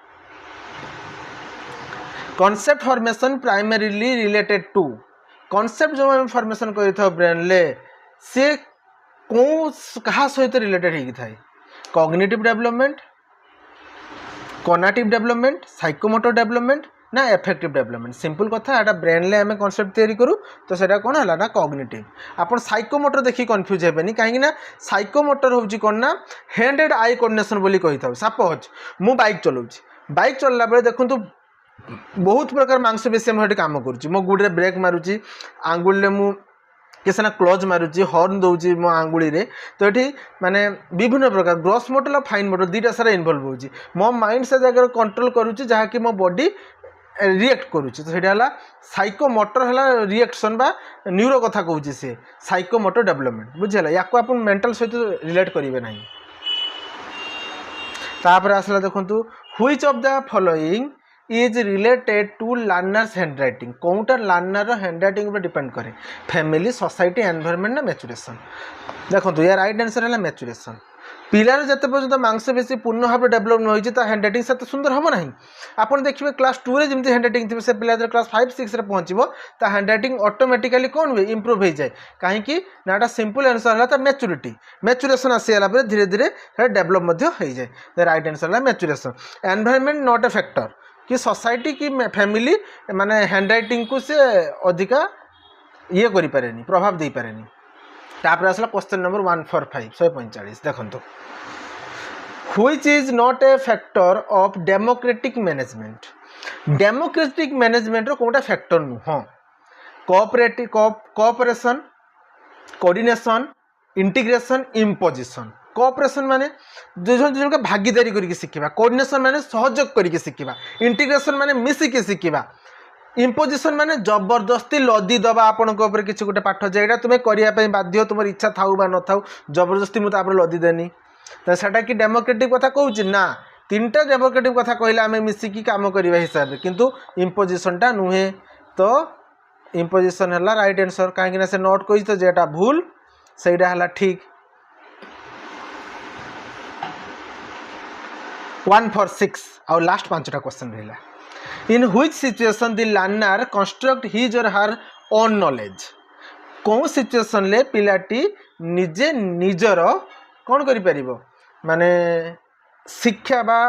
concept formation primarily related to concept जो आम फॉर्मेशन कर ब्रेन ले सी कौ क्या सहित रिलेटेड होगी थाए cognitive development cognitive development psychomotor development ना एफेक्टिव डेवलपमेंट सिंपल कथा एटा ब्रेन ले आम कॉन्सेप्ट तैयारी करूँ तो सेटा कौन है ना कॉग्निटिव आपन साइकोमोटर देखी कन्फ्यूज हेबेनी कहीं साइकोमोटर होची कौन ना हैंड एंड आई कोऑर्डिनेशन बोली कही था सपोज मु बाइक चलाऊँ बेले देखूँ बहुत प्रकार मांसपेशी हम काम करुँच मो गुड़े ब्रेक मारुची आंगुल मु किसी क्लोज मारुची हॉर्न दौची मो आंगुली रे तो ये माने विभिन्न प्रकार ग्रॉस मोटर और फाइन मोटर दुईटा सारा इनवल्व होची मो माइंड से जगह कंट्रोल करुँच जहाँकि मो बॉडी रिएक्ट करुँच तो ये साइकोमोटर है रिएक्शन बा न्यूरो कथा कहूँ सी साइकोमोटर डेवलपमेंट बुझेगा या आप मेंटल सहित रिलेट करेंगे ना तापर आसला देखु which of the following is related to learner's hand writing कौटा लर्नर हैंड रईटिंग पर डिपेंड करे फैमिली सोसाइटी एनवायरनमेंट ना मैच्योरेशन देखो यार राइट आंसर है मैच्योरेशन पिलार जिते पर्यंत मांसपेशी पूर्ण भाव डेभलप न होती हैंड रईटिंग से सुंदर हम ना आपड़ देखिए क्लास 2 रे जमी हैंड रईटिंग थी से पिला क्लास 5-6 पहुँचो ता हैंड रईटिंग ऑटोमेटिकली कौन हुए इंप्रूव हो जाए कहीं ना सिंपल आंसर है मैच्योरिटी मैच्योरेशन आसीगला धीरे धीरे डेभलप हो जाए राइट आंसर है maturation environment not a factor कि सोसाइटी की फैमिली माने हैंड रईटिंग को से अधिका ये करि पारेनी प्रभाव दे पारेनी तापर आसला क्वेश्चन नंबर 145 145 देखंतो which is not a factor of democratic management रो कोटा फैक्टर नु हां cooperation coordination integration imposition cooperation माने दूसरे का भागीदारी करके शिखा कोऑर्डिनेशन माने सहयोग करके शिखा इंटीग्रेशन माने मिसिकी शिखा इम्पोजिशन माने जबरदस्ती लदी दबा आपण किसी गोटे पाठ जेटा तुम्हें करने बाध्य तुम इच्छा थाऊ बा न थाऊ जबरदस्ती मुझे लदी देनी तो सेटा कि डेमोक्रेटिक कथा कहूँ ना 3टा डेमोक्रेटिक कथा कहले आम मिसिकी काम करवा हिसाब से किंतु इम्पोजिशनटा नुहे तो इम्पोजिशन है राइट आंसर कहीं से नोट कही तो जेटा भूल सेटा है ठीक 146 और लास्ट 5टा क्वेश्चन रहा in which situation the learner construct his और हर ओन नॉलेज कौन सिचुएशन ले पिलाटी निजे निजर कौन करि परिबो माने शिक्षा बा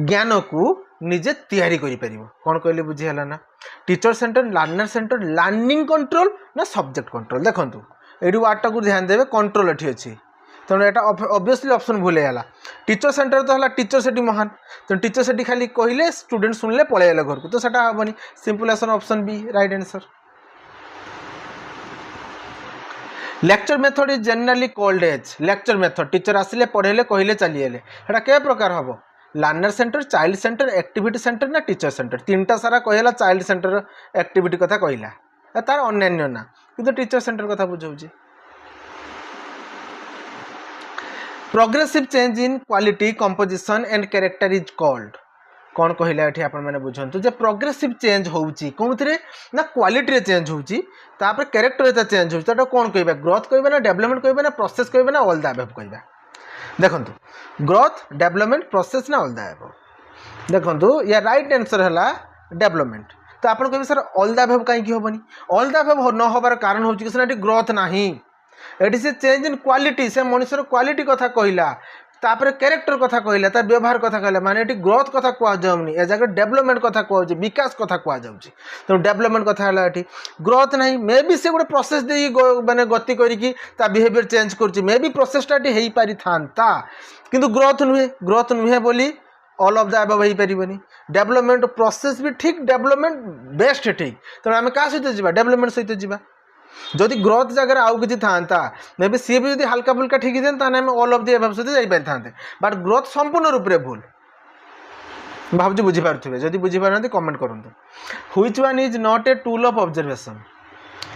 ज्ञान को निजे तैयारी करि परिबो कौन कहले बुझी हला ना teacher centre learner centre learning control ना सब्जेक्ट कंट्रोल देखंतु एडु वार्ड को ध्यान देवे कंट्रोल एठी अछि तेणु यहाँ ऑब्वियसली ऑप्शन भूल है टीचर सेंटर तो है टीचर से महान तेणु टीचर से खाली कहले स्टूडेंट सुनले पलैला घर को तो सेटा हेनी simple answer option B right answer lecture method is generally called as lecture method teacher आसिले पढ़ेले कहले चलीगले हेटा के प्रकार हम learner centre, child centre, activity centre ना टीचर सेंटर। तीनटा सारा कहला चाइल्ड सेंटर एक्टिविटी कथा कहला तार अन्यान्य ना किंतु टीचर सेंटर कथा बुझाऊँ। Progressive change in quality composition and character is called. कौन कहला ये आप बुझंतु जे प्रोग्रेसिव चेंज होउची कोउथरे ना क्वालिटी रे चेंज होउची तापर कैरेक्टर रे चेंज होउची तो कौन कहबा ग्रोथ कहबा ना डेवलपमेंट कहबा ना प्रोसेस कहबा ना ऑल द अबव कहबा। देखंतु ग्रोथ डेवलपमेंट प्रोसेस ना ऑल द अबव। देखंतु या राइट आंसर हला डेवलपमेंट। तो आपण कहबे सर ऑल द अबव काहे की होबनी। ऑल द अबव न होबार कारण होउची कि सर ग्रोथ नाही एटी से चेंज इन क्वालिटी से मनुष्यर क्वालिटी कथा कहला तापर कैरेक्टर कथा कहला ता व्यवहार कथा कहला माने एटी ग्रोथ कथा कुआ जाउनी ए जगह डेवलपमेंट कथा कुआ जाउची विकास कथा कुआ जाउची। तो डेवलपमेंट कथा हला एटी ग्रोथ नाही मे बी से गोटे प्रोसेस दे माने गति करी की ता बिहेवियर चेंज करची मे बी प्रोसेस टाटी हेई पारि थांता किंतु ग्रोथ नुहे बोली ऑल ऑफ द अबव हेई परिबनी। डेवलपमेंट प्रोसेस भी ठीक डेवलपमेंट बेस्ट ठीक तो आम क्या सहित जीवा डेवलपमेंट सहित जीवा। जदि ग्रोथ जगह आउ कि था मे बी सी भी हल्का फुल्का ठीक देन ताने आम ऑल ऑफ द अबव सहित जाई पारि थांते बट ग्रोथ संपूर्ण रूप से भूल भावुँ बुझीपारे जदि बुझीपार कमेंट करूँ। Which one is not a tool of observation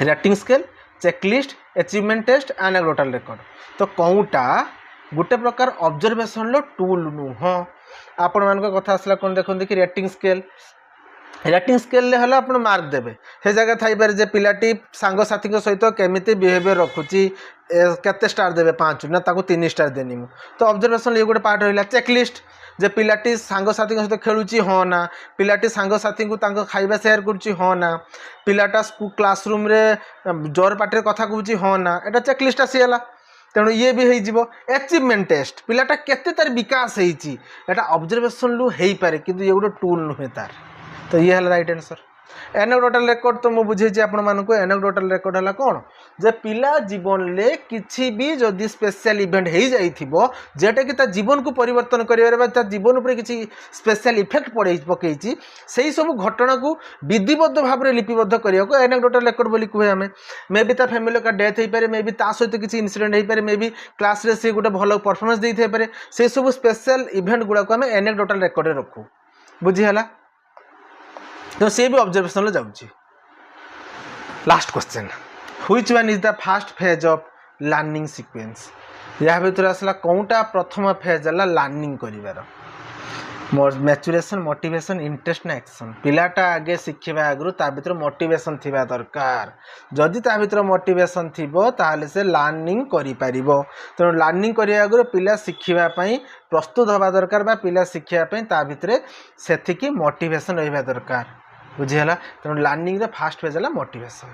rating scale checklist achievement test anecdotal record. तो कौटा गोटे प्रकार ऑब्जर्वेशन लो टूल नुह आपण मान कथा आसला कौन देखते कि रेटिंग स्केल हला आप मार्क देवे से जगह थी जे पिलाटी सांगसाथी सहित केमिति बिहेवियर रखुची केते स्टार देवे 5 ना ताको 3 स्टार देनी मु। तो ऑब्जर्वेशन ये गोटे पार्ट रहा। चेकलिस्ट जे पिलाटी सांगसाथी सहित खेलुची हाँ ना पिलाटी सांगसाथी को तांको खाइबा शेयर करुची हाँ ना पिलाटा क्लासरूम रे जोर पाटे कथा कहूँ हाँ ना एटा चेकलिस्ट आसीगला तेणु ये भी हो अचीवमेंट टेस्ट पिलाटा केते तार विकास होती ऑब्जर्वेशन लू हो पारे किंतु ये गोटे टूल नुहे तार। तो ये है राइट आंसर। एनेक्डोटल रिकॉर्ड तो मुझे आपण मानक एनेक्डोटल रिकॉर्ड है कौन जे पिला जीवन में किसी भी जदि स्पेशल इवेंट हो जाइथिबो जेटा कि जीवन को परिवर्तन कर जीवन पर किसी स्पेशल इफेक्ट पड़े पकई से सब घटना को विधिबद्ध भाव में लिपिबद्ध करने को एनेक्डोटल रिकॉर्ड बोली कहे आम मे बी ता फैमिली का डेथ हो पारे मे बी ता सहित किसी इनसीडेंट हो पारे मे बी क्लास रे से गोटे भल परफॉर्मेंस देते पारे से सब स्पेशल इवेंट गुड़ाक आम एनेक्डोटल रिकॉर्ड रखू बुझीगला। तो सी भी ऑब्जर्वेशन जाऊँगी। Last question which one is the first phase of learning sequence या भीतर आसला कौटा प्रथम फेज है लर्निंग कर मैच्योरेशन मोटिवेशन इंटरेस्ट ना एक्शन पिलाटा आगे शिखा आगु ता भीतर मोटिवेशन थिबा दरकार जदि ता भीतर मोटिवेशन थिबो ताले से लर्निंग करि पारिबो। तेणु लर्निंग करिया आगु पिला शिखिबा पई प्रस्तुत होबा दरकार बा पिला शिखिया पई ता भीतर सेथिकी मोटिवेशन रहिबा दरकार बुझीगला। तेणु लर्निंग रे फास्ट फेज है मोटिवेशन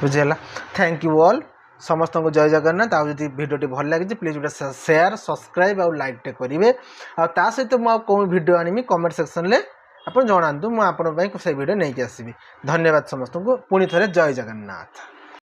बुझीगला। थैंक यू ऑल समस्त को जय जगन्नाथ। आदि भिडियोटी भल लगी प्लीज गोटे शेयर सब्सक्राइब और लाइक टे करेंगे आ सहित मुझे कौन भिडियो आनी कमेंट सेक्शन में आप जनातु मुझे वीडियो नहीं आसबि। धन्यवाद समस्त को पुणी थे जय जगन्नाथ।